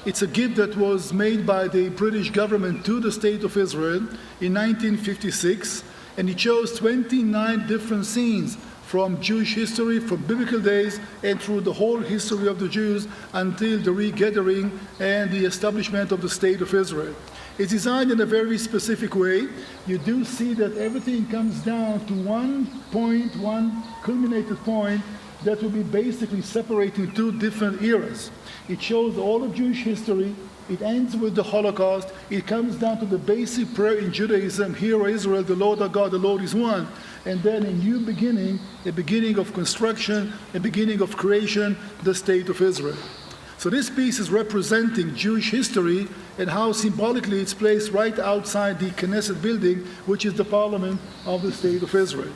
It's a gift that was made by the British government to the State of Israel in 1956, and it shows 29 different scenes from Jewish history, from biblical days, and through the whole history of the Jews until the regathering and the establishment of the State of Israel. It's designed in a very specific way. You do see that everything comes down to one point, one culminated point that will be basically separating two different eras. It shows all of Jewish history. It ends with the Holocaust. It comes down to the basic prayer in Judaism, Hear, O Israel, the Lord our God, the Lord is one. And then a new beginning, a beginning of construction, a beginning of creation, the State of Israel. So this piece is representing Jewish history and how symbolically it's placed right outside the Knesset building, which is the parliament of the State of Israel.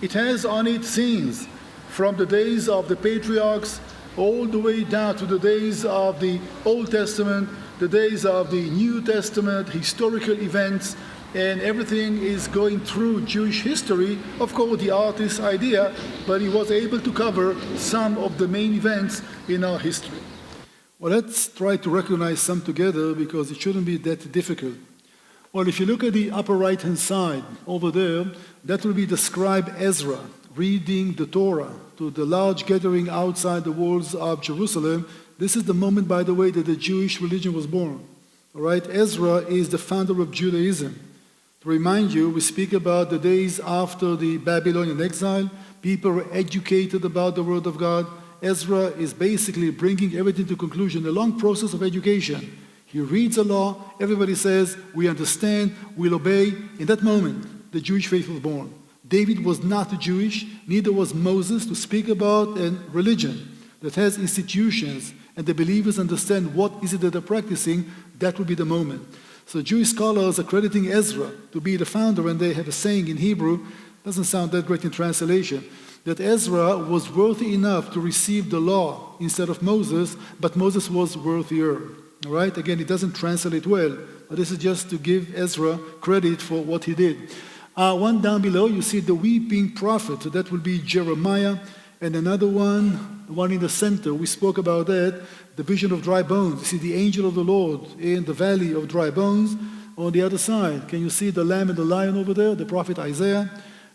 It has on it scenes from the days of the patriarchs all the way down to the days of the Old Testament, the days of the New Testament, historical events, and everything is going through Jewish history. Of course, the artist's idea, but he was able to cover some of the main events in our history. Well, let's try to recognize some together because it shouldn't be that difficult. Well, if you look at the upper right-hand side over there, that will be the scribe Ezra reading the Torah to the large gathering outside the walls of Jerusalem. This is the moment, by the way, that the Jewish religion was born. All right, Ezra is the founder of Judaism. To remind you, we speak about the days after the Babylonian exile. People were educated about the Word of God. Ezra is basically bringing everything to conclusion, a long process of education. He reads the law, everybody says, we understand, we'll obey. In that moment, the Jewish faith was born. David was not Jewish, neither was Moses, to speak about a religion that has institutions and the believers understand what is it that they're practicing. That would be the moment. So Jewish scholars are crediting Ezra to be the founder, and they have a saying in Hebrew, doesn't sound that great in translation, that Ezra was worthy enough to receive the law instead of Moses, but Moses was worthier. All right? Again, it doesn't translate well, but this is just to give Ezra credit for what he did. One down below, you see the weeping prophet. So that will be Jeremiah. And another one, the one in the center, we spoke about that, the vision of dry bones. You see the angel of the Lord in the valley of dry bones. On the other side, can you see the lamb and the lion over there, the prophet Isaiah?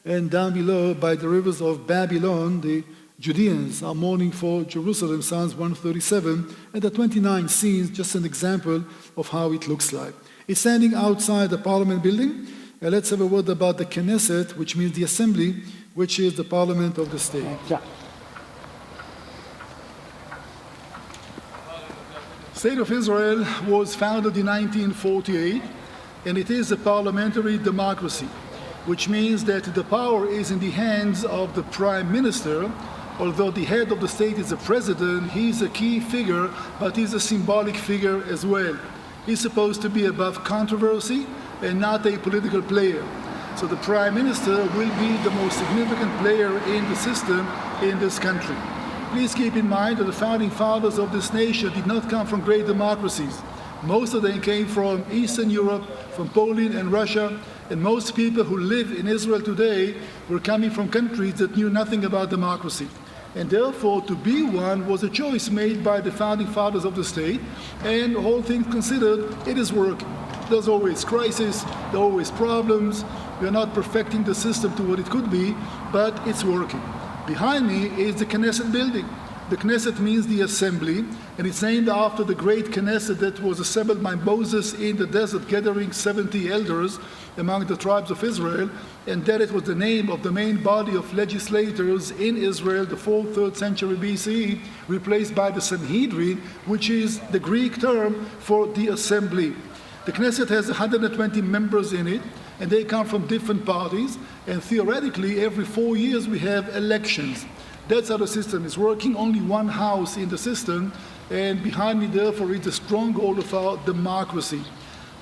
And down below, by the rivers of Babylon, the Judeans are mourning for Jerusalem, Psalms 137. And the 29 scenes, just an example of how it looks like. It's standing outside the parliament building. Let's have a word about the Knesset, which means the assembly, which is the parliament of the state. State of Israel was founded in 1948, and it is a parliamentary democracy, which means that the power is in the hands of the prime minister. Although the head of the state is the president, he's a key figure, but he's a symbolic figure as well. He's supposed to be above controversy and not a political player. So the prime minister will be the most significant player in the system in this country. Please keep in mind that the founding fathers of this nation did not come from great democracies. Most of them came from Eastern Europe, from Poland and Russia, and most people who live in Israel today were coming from countries that knew nothing about democracy. And therefore, to be one was a choice made by the founding fathers of the state, and all things considered, it is working. There's always crisis, there are always problems. We're not perfecting the system to what it could be, but it's working. Behind me is the Knesset building. The Knesset means the assembly, and it's named after the great Knesset that was assembled by Moses in the desert, gathering 70 elders among the tribes of Israel, and that it was the name of the main body of legislators in Israel, the 4th, 3rd century BCE, replaced by the Sanhedrin, which is the Greek term for the assembly. The Knesset has 120 members in it, and they come from different parties, and theoretically, every 4 years we have elections. That's how the system is working, only one house in the system, and behind me, therefore, is the stronghold of our democracy.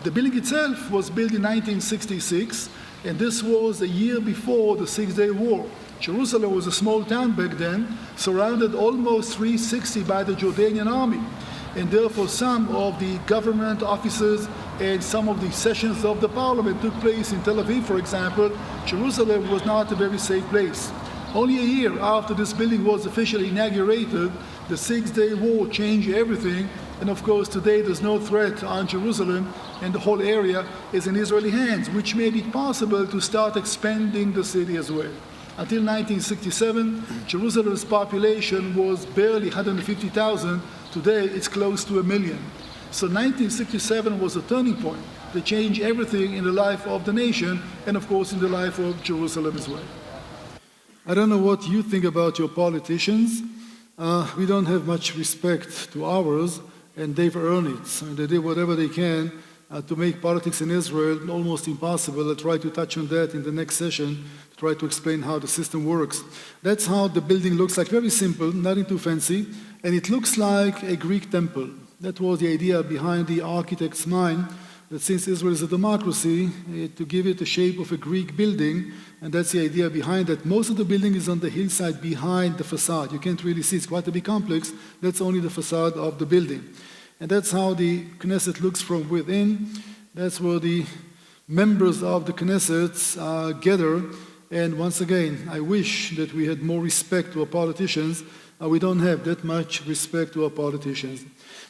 The building itself was built in 1966, And this was a year before the Six-Day War. Jerusalem was a small town back then, surrounded almost 360 by the Jordanian army. And therefore some of the government offices and some of the sessions of the parliament took place in Tel Aviv, for example. Jerusalem was not a very safe place. Only a year after this building was officially inaugurated, the Six-Day War changed everything. And of course, today there's no threat on Jerusalem, and the whole area is in Israeli hands, which made it possible to start expanding the city as well. Until 1967, Jerusalem's population was barely 150,000. Today, it's close to 1 million. So 1967 was a turning point that changed everything in the life of the nation, and of course in the life of Jerusalem as well. I don't know what you think about your politicians. We don't have much respect to ours, and they've earned it. And they did whatever they can to make politics in Israel almost impossible. I'll try to touch on that in the next session, to try to explain how the system works. That's how the building looks like, very simple, nothing too fancy, and it looks like a Greek temple. That was the idea behind the architect's mind, that since Israel is a democracy, to give it the shape of a Greek building, and that's the idea behind that. Most of the building is on the hillside behind the facade. You can't really see, it's quite a big complex. That's only the facade of the building. And that's how the Knesset looks from within. That's where the members of the Knesset gather. And once again, I wish that we had more respect to our politicians. We don't have that much respect to our politicians.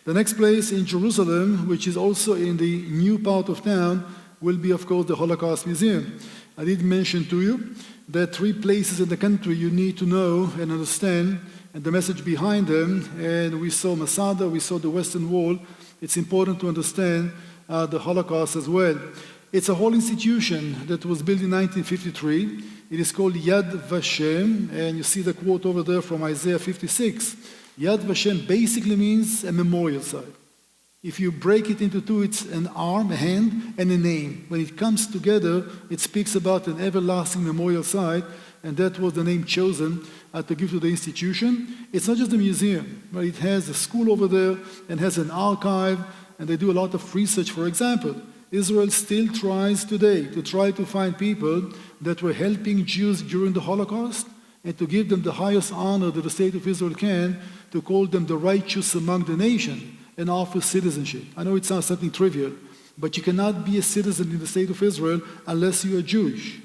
The next place in Jerusalem, which is also in the new part of town, will be, of course, the Holocaust Museum. I did mention to you that 3 places in the country you need to know and understand, and the message behind them. And we saw Masada, we saw the Western Wall. It's important to understand the Holocaust as well. It's a whole institution that was built in 1953. It is called Yad Vashem, and you see the quote over there from Isaiah 56. Yad Vashem basically means a memorial site. If you break it into two, it's an arm, a hand, and a name. When it comes together, it speaks about an everlasting memorial site, and that was the name chosen to give to the institution. It's not just a museum, but it has a school over there and has an archive, and they do a lot of research. For example, Israel still tries today to find people that were helping Jews during the Holocaust and to give them the highest honor that the state of Israel can, to call them the righteous among the nation and offer citizenship. I know it sounds something trivial, but you cannot be a citizen in the state of Israel unless you are Jewish.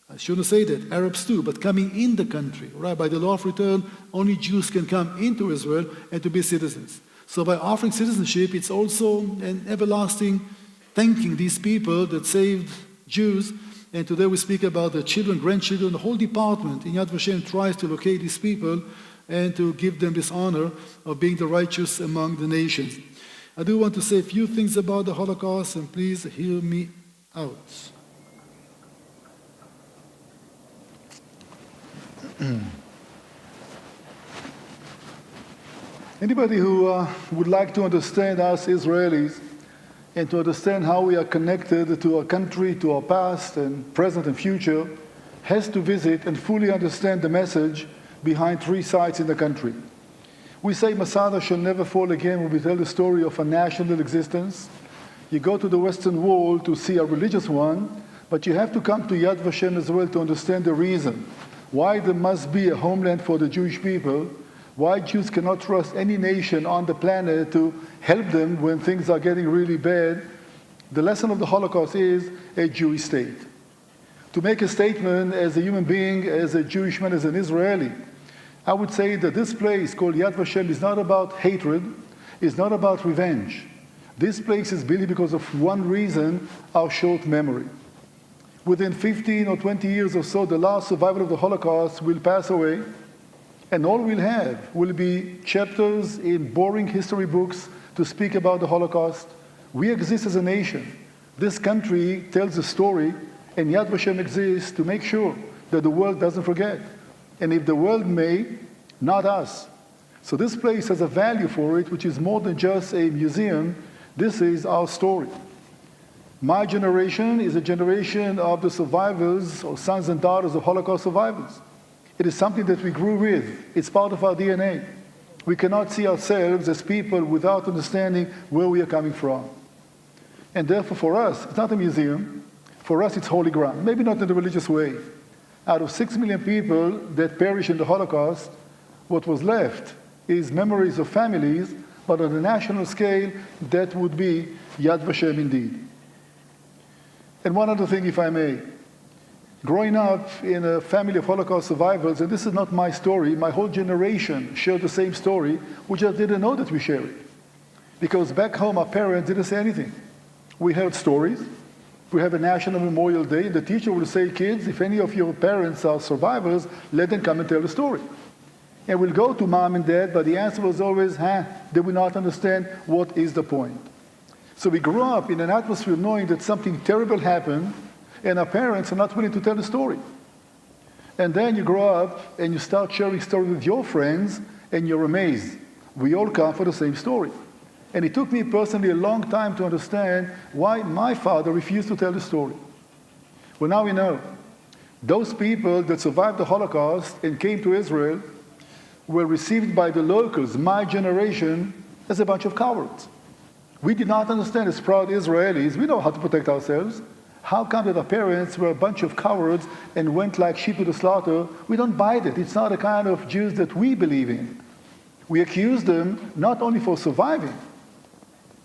I shouldn't say that, Arabs too, but coming in the country, right? By the law of return, only Jews can come into Israel and to be citizens. So by offering citizenship, it's also an everlasting thanking these people that saved Jews. And today we speak about the children, grandchildren, the whole department in Yad Vashem tries to locate these people and to give them this honor of being the righteous among the nations. I do want to say a few things about the Holocaust, and please hear me out. Anybody who would like to understand us Israelis and to understand how we are connected to our country, to our past and present and future, has to visit and fully understand the message behind 3 sites in the country. We say Masada shall never fall again when we tell the story of a national existence. You go to the Western Wall to see a religious one, but you have to come to Yad Vashem as well to understand the reason why there must be a homeland for the Jewish people, why Jews cannot trust any nation on the planet to help them when things are getting really bad. The lesson of the Holocaust is a Jewish state. To make a statement as a human being, as a Jewish man, as an Israeli, I would say that this place called Yad Vashem is not about hatred, it's not about revenge. This place is built because of one reason, our short memory. Within 15 or 20 years or so, the last survivor of the Holocaust will pass away, and all we'll have will be chapters in boring history books to speak about the Holocaust. We exist as a nation. This country tells a story, and Yad Vashem exists to make sure that the world doesn't forget. And if the world may, not us. So this place has a value for it, which is more than just a museum. This is our story. My generation is a generation of the survivors, or sons and daughters of Holocaust survivors. It is something that we grew with. It's part of our DNA. We cannot see ourselves as people without understanding where we are coming from. And therefore, for us, it's not a museum. For us, it's holy ground. Maybe not in the religious way. Out of 6 million people that perished in the Holocaust, what was left is memories of families, but on a national scale, that would be Yad Vashem indeed. And one other thing, if I may. Growing up in a family of Holocaust survivors, and this is not my story, my whole generation shared the same story, we just didn't know that we shared it. Because back home, our parents didn't say anything. We heard stories. We have a National Memorial Day, and the teacher will say, kids, if any of your parents are survivors, let them come and tell the story. And we'll go to mom and dad, but the answer was always, they will not understand what is the point. So we grew up in an atmosphere knowing that something terrible happened, and our parents are not willing to tell the story. And then you grow up and you start sharing stories with your friends, and you're amazed. We all come for the same story. And it took me personally a long time to understand why my father refused to tell the story. Well, now we know. Those people that survived the Holocaust and came to Israel were received by the locals, my generation, as a bunch of cowards. We did not understand, as proud Israelis, we know how to protect ourselves. How come that our parents were a bunch of cowards and went like sheep to the slaughter? We don't buy that. It's not the kind of Jews that we believe in. We accuse them not only for surviving,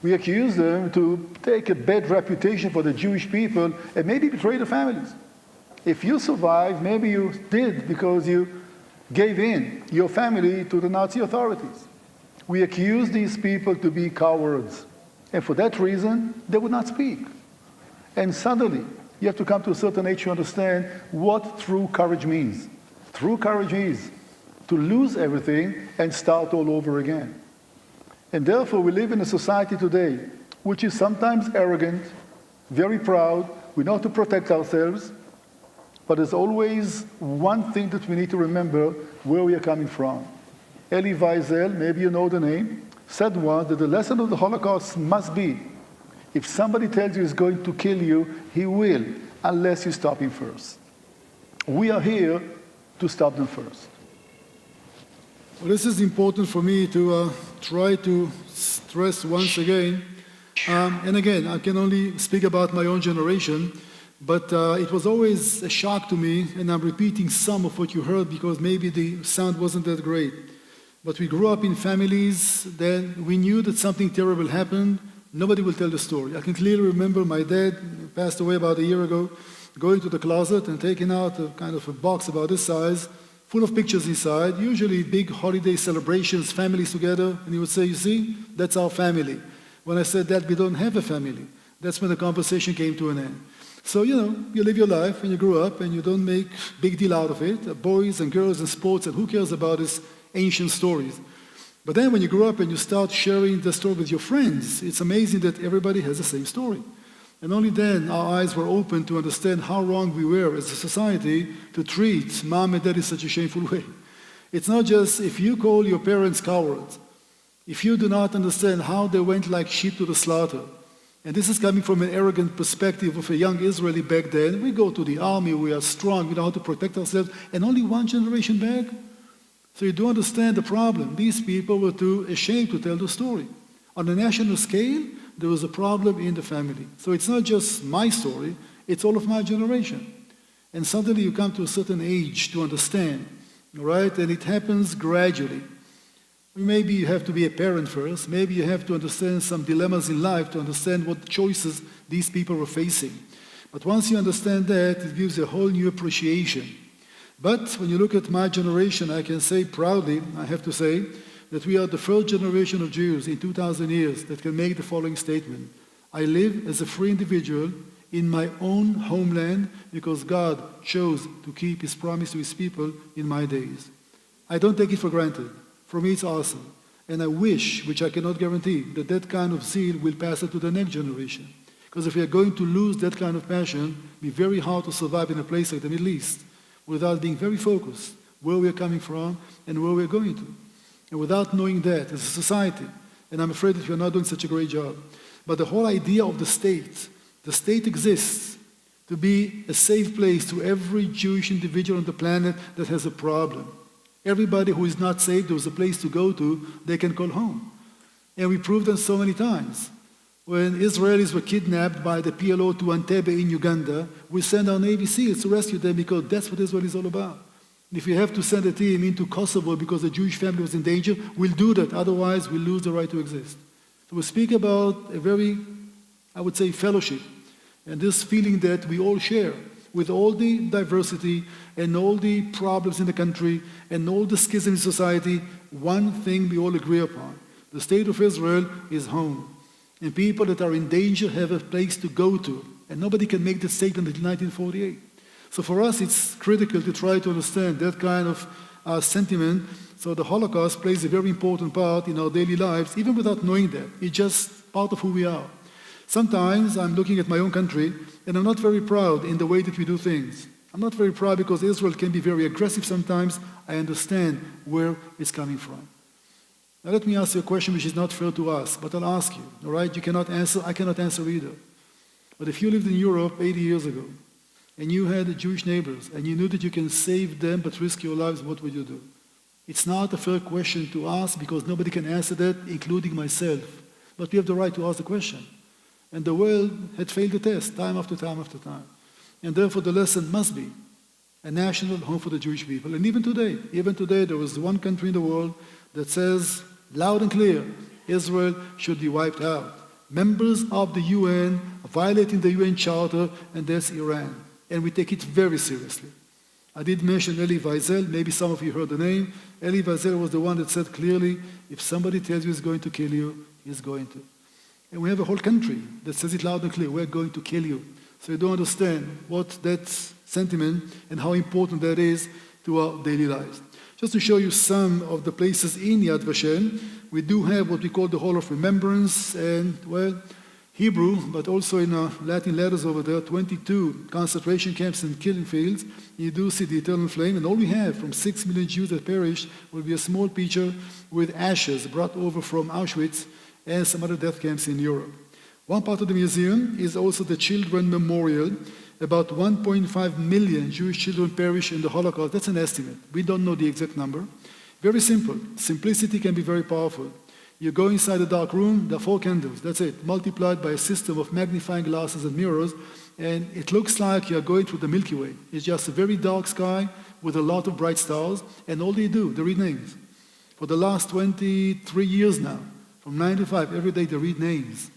we accuse them to take a bad reputation for the Jewish people and maybe betray the families. If you survive, maybe you did because you gave in your family to the Nazi authorities. We accuse these people to be cowards. And for that reason, they would not speak. And suddenly, you have to come to a certain age to understand what true courage means. True courage is to lose everything and start all over again. And therefore, we live in a society today which is sometimes arrogant, very proud. We know how to protect ourselves. But there's always one thing that we need to remember where we are coming from. Elie Wiesel, maybe you know the name, said once that the lesson of the Holocaust must be, if somebody tells you he's going to kill you, he will, unless you stop him first. We are here to stop them first. Well, this is important for me to try to stress once again. And again, I can only speak about my own generation, but it was always a shock to me, and I'm repeating some of what you heard because maybe the sound wasn't that great. But we grew up in families that we knew that something terrible happened. Nobody will tell the story. I can clearly remember my dad passed away about a year ago, going to the closet and taking out a kind of a box about this size, full of pictures inside, usually big holiday celebrations, families together, and he would say, you see, that's our family. When I said that, we don't have a family. That's when the conversation came to an end. So, you live your life and you grew up and you don't make big deal out of it. Boys and girls and sports, and who cares about these ancient stories? But then when you grow up and you start sharing the story with your friends, it's amazing that everybody has the same story. And only then our eyes were open to understand how wrong we were as a society to treat mom and dad in such a shameful way. It's not just if you call your parents cowards, if you do not understand how they went like sheep to the slaughter, and this is coming from an arrogant perspective of a young Israeli back then. We go to the army, we are strong, we know how to protect ourselves, and only one generation back. So you do understand the problem. These people were too ashamed to tell the story. On a national scale, there was a problem in the family. So it's not just my story, it's all of my generation. And suddenly you come to a certain age to understand, all right? And it happens gradually. Maybe you have to be a parent first. Maybe you have to understand some dilemmas in life to understand what choices these people were facing. But once you understand that, it gives a whole new appreciation. But when you look at my generation, I can say proudly, I have to say, that we are the first generation of Jews in 2,000 years that can make the following statement. I live as a free individual in my own homeland because God chose to keep his promise to his people in my days. I don't take it for granted. For me, it's awesome. And I wish, which I cannot guarantee, that that kind of zeal will pass it to the next generation. Because if we are going to lose that kind of passion, it will be very hard to survive in a place like the Middle East without being very focused where we are coming from and where we are going to. And without knowing that as a society, and I'm afraid that we are not doing such a great job, but the whole idea of the state exists to be a safe place to every Jewish individual on the planet that has a problem. Everybody who is not saved, there's a place to go to, they can call home. And we proved that so many times. When Israelis were kidnapped by the PLO to Entebbe in Uganda, we sent our Navy SEALs to rescue them because that's what Israel is all about. If we have to send a team into Kosovo because the Jewish family was in danger, we'll do that. Otherwise, we'll lose the right to exist. So we speak about a very, I would say, fellowship, and this feeling that we all share with all the diversity and all the problems in the country and all the schisms in society. One thing we all agree upon: the state of Israel is home. And people that are in danger have a place to go to. And nobody can make that statement until 1948. So for us, it's critical to try to understand that kind of sentiment. So the Holocaust plays a very important part in our daily lives, even without knowing that. It's just part of who we are. Sometimes I'm looking at my own country, and I'm not very proud in the way that we do things. I'm not very proud because Israel can be very aggressive sometimes. I understand where it's coming from. Now let me ask you a question which is not fair to us, but I'll ask you, all right? You cannot answer, I cannot answer either. But if you lived in Europe 80 years ago, and you had Jewish neighbors, and you knew that you can save them but risk your lives, what would you do? It's not a fair question to ask because nobody can answer that, including myself. But we have the right to ask the question. And the world had failed the test time after time after time. And therefore the lesson must be a national home for the Jewish people. And even today there is one country in the world that says loud and clear, Israel should be wiped out. Members of the UN are violating the UN Charter, and that's Iran. And we take it very seriously. I did mention Elie Wiesel, maybe some of you heard the name. Elie Wiesel was the one that said clearly, if somebody tells you he's going to kill you, he's going to. And we have a whole country that says it loud and clear, we're going to kill you. So you don't understand what that sentiment and how important that is to our daily lives. Just to show you some of the places in Yad Vashem, we do have what we call the Hall of Remembrance, and, well, Hebrew, but also in Latin letters over there, 22 concentration camps and killing fields. You do see the eternal flame, and all we have from 6 million Jews that perished will be a small picture with ashes brought over from Auschwitz and some other death camps in Europe. One part of the museum is also the Children Memorial. About 1.5 million Jewish children perished in the Holocaust. That's an estimate. We don't know the exact number. Very simple. Simplicity can be very powerful. You go inside a dark room, there are 4 candles, that's it, multiplied by a system of magnifying glasses and mirrors, and it looks like you're going through the Milky Way. It's just a very dark sky with a lot of bright stars, and all they do, they read names. For the last 23 years now, from 9 to 5, every day they read names.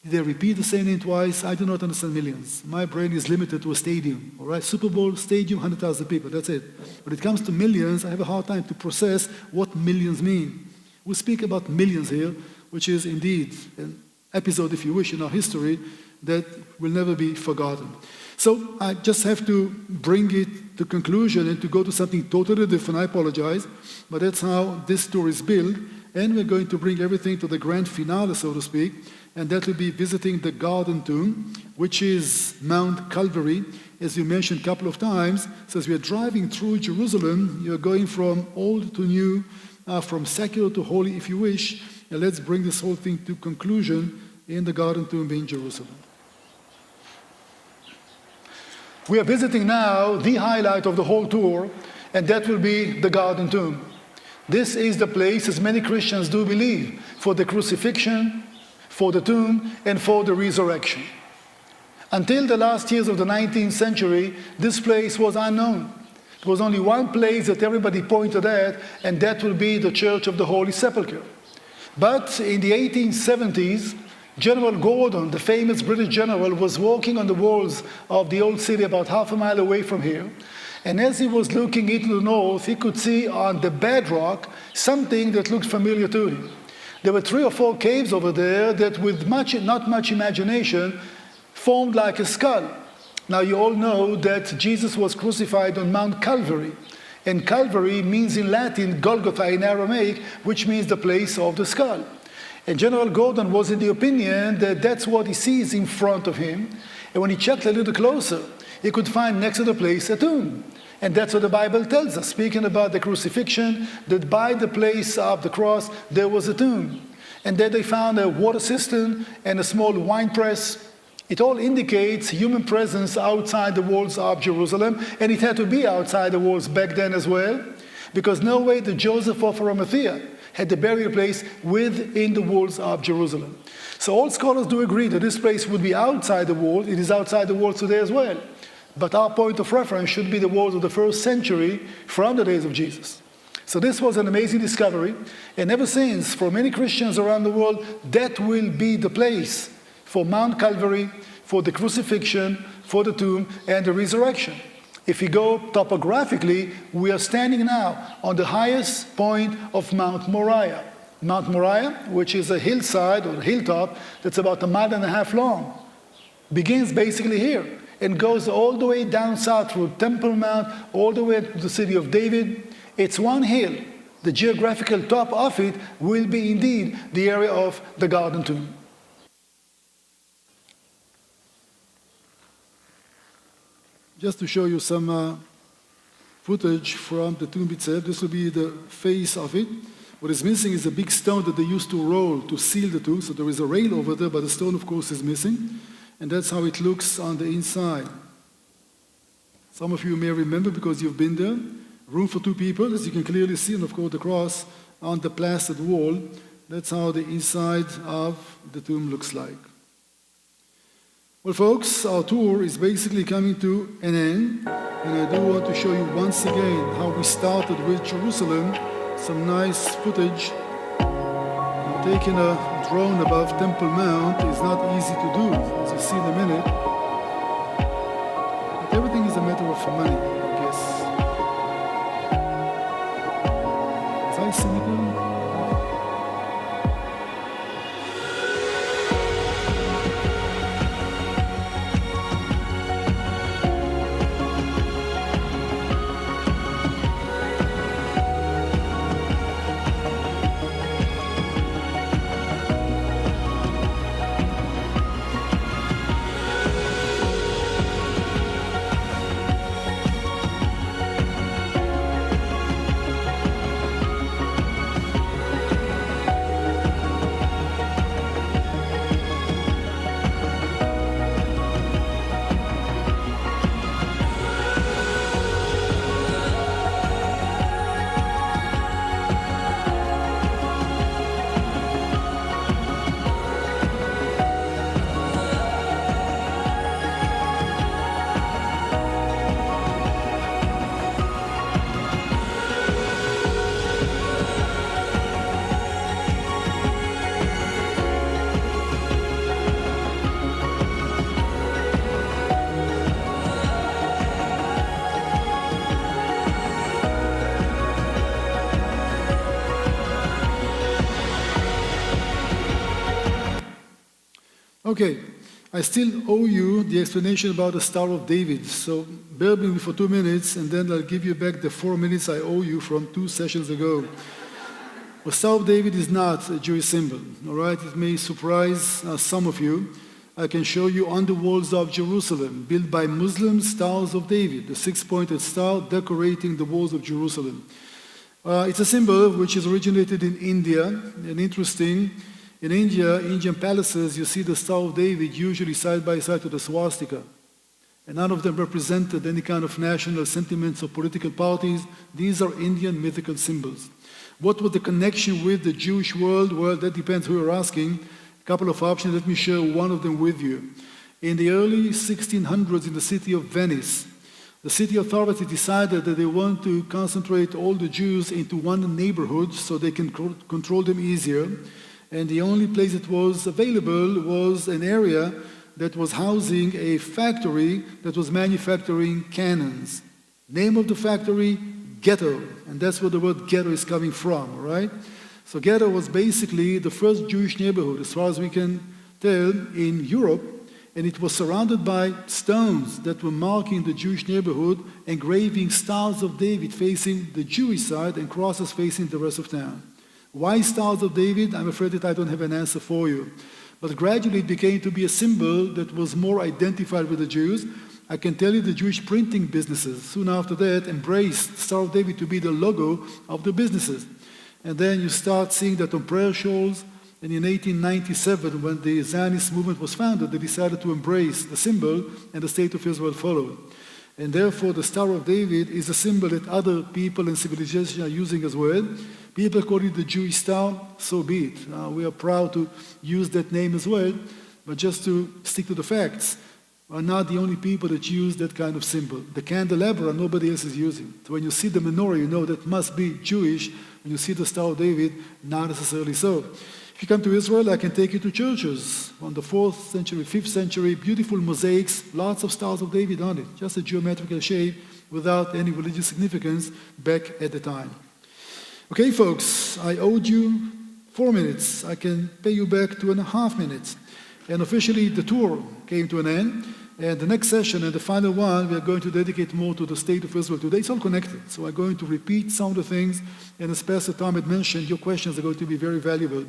They repeat the same name twice. I do not understand millions. My brain is limited to a stadium, all right? Super Bowl, stadium, 100,000 people, that's it. When it comes to millions, I have a hard time to process what millions mean. We speak about millions here, which is indeed an episode, if you wish, in our history that will never be forgotten. So I just have to bring it to conclusion and to go to something totally different. I apologize, but that's how this story is built. And we're going to bring everything to the grand finale, so to speak, and that will be visiting the Garden Tomb, which is Mount Calvary, as you mentioned a couple of times. So as we are driving through Jerusalem, you're going from old to new, from secular to holy, if you wish. And let's bring this whole thing to conclusion in the Garden Tomb in Jerusalem. We are visiting now the highlight of the whole tour, and that will be the Garden Tomb. This is the place, as many Christians do believe, for the crucifixion, for the tomb, and for the resurrection. Until the last years of the 19th century, this place was unknown. There was only one place that everybody pointed at, and that will be the Church of the Holy Sepulchre. But in the 1870s, General Gordon, the famous British general, was walking on the walls of the old city about half a mile away from here. And as he was looking into the north, he could see on the bedrock something that looked familiar to him. There were 3 or 4 caves over there that, with not much imagination, formed like a skull. Now you all know that Jesus was crucified on Mount Calvary. And Calvary means in Latin Golgotha in Aramaic, which means the place of the skull. And General Gordon was in the opinion that that's what he sees in front of him. And when he checked a little closer, he could find next to the place a tomb. And that's what the Bible tells us, speaking about the crucifixion, that by the place of the cross, there was a tomb. And there they found a water cistern and a small wine press. It all indicates human presence outside the walls of Jerusalem, and it had to be outside the walls back then as well, because no way did Joseph of Arimathea had the burial place within the walls of Jerusalem. So all scholars do agree that this place would be outside the wall. It is outside the walls today as well. But our point of reference should be the walls of the first century from the days of Jesus. So this was an amazing discovery. And ever since, for many Christians around the world, that will be the place for Mount Calvary, for the crucifixion, for the tomb, and the resurrection. If we go topographically, we are standing now on the highest point of Mount Moriah. Mount Moriah, which is a hillside or a hilltop that's about 1.5 miles long, begins basically here and goes all the way down south through Temple Mount, all the way to the city of David. It's one hill. The geographical top of it will be indeed the area of the Garden Tomb. Just to show you some footage from the tomb itself, this will be the face of it. What is missing is a big stone that they used to roll to seal the tomb. So there is a rail over there, but the stone, of course, is missing. And that's how it looks on the inside. Some of you may remember because you've been there. Room for 2 people, as you can clearly see, and of course the cross on the plastered wall. That's how the inside of the tomb looks like. Well, folks, our tour is basically coming to an end. And I do want to show you once again how we started with Jerusalem. Some nice footage. Taking a drone above Temple Mount is not easy to do, as you see in a minute. But everything is a matter of money, I guess. Is I cynical? Okay, I still owe you the explanation about the Star of David. So bear with me for 2 minutes, and then I'll give you back the 4 minutes I owe you from 2 sessions ago. The Star of David is not a Jewish symbol, all right? It may surprise some of you. I can show you on the walls of Jerusalem, built by Muslims, Stars of David, the 6-pointed star decorating the walls of Jerusalem. It's a symbol which is originated in India, and interesting. In India, Indian palaces, you see the Star of David usually side by side to the swastika. And none of them represented any kind of national sentiments or political parties. These are Indian mythical symbols. What was the connection with the Jewish world? Well, that depends who you're asking. A couple of options. Let me share one of them with you. In the early 1600s, in the city of Venice, the city authority decided that they want to concentrate all the Jews into one neighborhood so they can control them easier. And the only place that was available was an area that was housing a factory that was manufacturing cannons. Name of the factory, Ghetto. And that's where the word ghetto is coming from, all right? So Ghetto was basically the first Jewish neighborhood, as far as we can tell, in Europe. And it was surrounded by stones that were marking the Jewish neighborhood, engraving Stars of David facing the Jewish side and crosses facing the rest of town. Why Stars of David? I'm afraid that I don't have an answer for you. But gradually it became to be a symbol that was more identified with the Jews. I can tell you the Jewish printing businesses soon after that embraced Star of David to be the logo of the businesses. And then you start seeing that on prayer shawls. And in 1897, when the Zionist movement was founded, they decided to embrace the symbol, and the state of Israel followed. And therefore, the Star of David is a symbol that other people and civilizations are using as well. People call it the Jewish Star, so be it. We are proud to use that name as well, but just to stick to the facts, we're not the only people that use that kind of symbol. The candelabra, nobody else is using. So when you see the menorah, you know that must be Jewish. When you see the Star of David, not necessarily so. If you come to Israel, I can take you to churches on the 4th century, 5th century, beautiful mosaics, lots of Stars of David on it, just a geometrical shape without any religious significance back at the time. Okay, folks, I owed you 4 minutes. I can pay you back 2.5 minutes. And officially, the tour came to an end. And the next session and the final one, we are going to dedicate more to the state of Israel today. It's all connected. So I'm going to repeat some of the things. And as Pastor Tom had mentioned, your questions are going to be very valuable.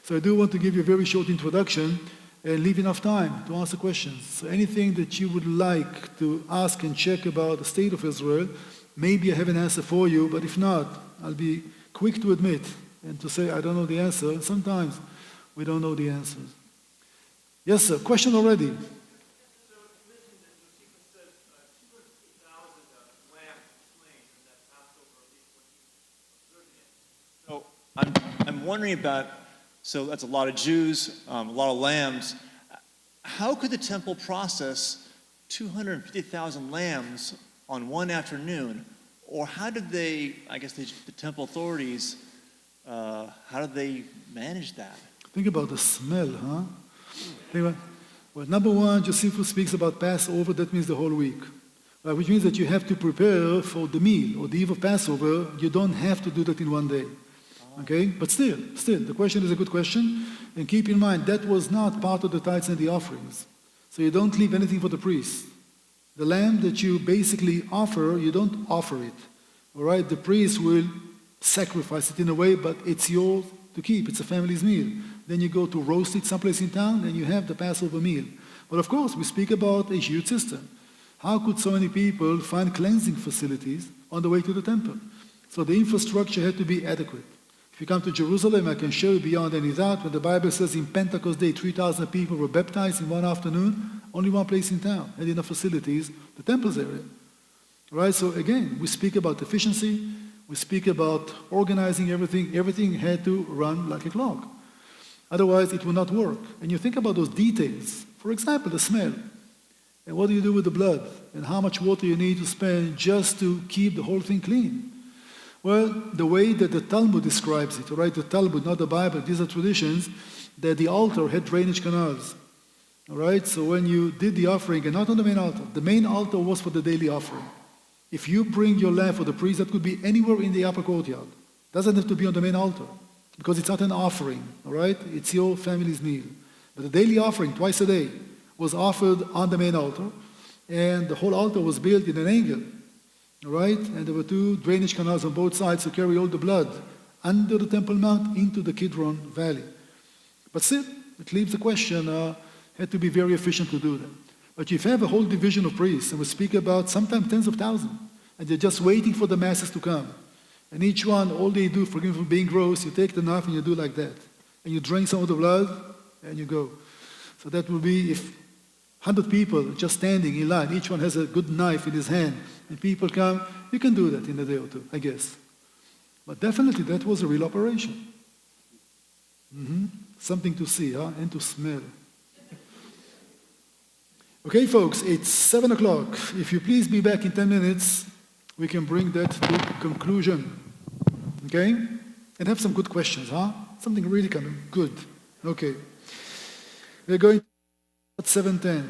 So I do want to give you a very short introduction and leave enough time to answer questions. So anything that you would like to ask and check about the state of Israel, maybe I have an answer for you, but if not, I'll be quick to admit and to say I don't know the answer. Sometimes we don't know the answers. Yes, sir. Question already. So I'm wondering about, so that's a lot of Jews, a lot of lambs. How could the temple process 250,000 lambs on one afternoon? Or how did they, I guess the temple authorities, how did they manage that? Think about the smell, huh? Well, number one, Josephus speaks about Passover, that means the whole week. Which means that you have to prepare for the meal or the eve of Passover. You don't have to do that in one day. Okay? But still, the question is a good question. And keep in mind, that was not part of the tithes and the offerings. So you don't leave anything for the priest. The lamb that you basically offer, you don't offer it. All right? The priest will sacrifice it in a way, but it's yours to keep. It's a family's meal. Then you go to roast it someplace in town, and you have the Passover meal. But of course, we speak about a huge system. How could so many people find cleansing facilities on the way to the temple? So the infrastructure had to be adequate. If you come to Jerusalem, I can show you beyond any doubt, when the Bible says in Pentecost Day 3,000 people were baptized in one afternoon, only one place in town had enough facilities, the temple's area. All right, so again, we speak about efficiency, we speak about organizing everything. Everything had to run like a clock. Otherwise, it will not work. And you think about those details. For example, the smell. And what do you do with the blood? And how much water you need to spend just to keep the whole thing clean? Well, the way that the Talmud describes it, all right, the Talmud, not the Bible, these are traditions, that the altar had drainage canals. All right, so when you did the offering, and not on the main altar was for the daily offering. If you bring your lamb for the priest, that could be anywhere in the upper courtyard. Doesn't have to be on the main altar, because it's not an offering, all right? It's your family's meal. But the daily offering, twice a day, was offered on the main altar, and the whole altar was built in an angle, all right? And there were 2 drainage canals on both sides to carry all the blood under the Temple Mount into the Kidron Valley. But still, it leaves the question, had to be very efficient to do that. But if you have a whole division of priests, and we speak about sometimes tens of thousands, and they're just waiting for the masses to come, and each one, all they do, forgive me for being gross, you take the knife and you do like that. And you drain some of the blood, and you go. So that will be if 100 people just standing in line, each one has a good knife in his hand, and people come, you can do that in a day or 2, I guess. But definitely that was a real operation. Something to see, huh? And to smell. Okay, folks, it's 7 o'clock. If you please be back in 10 minutes, we can bring that to conclusion. Okay? And have some good questions, huh? Something really coming good. Okay. We're going at 7:10.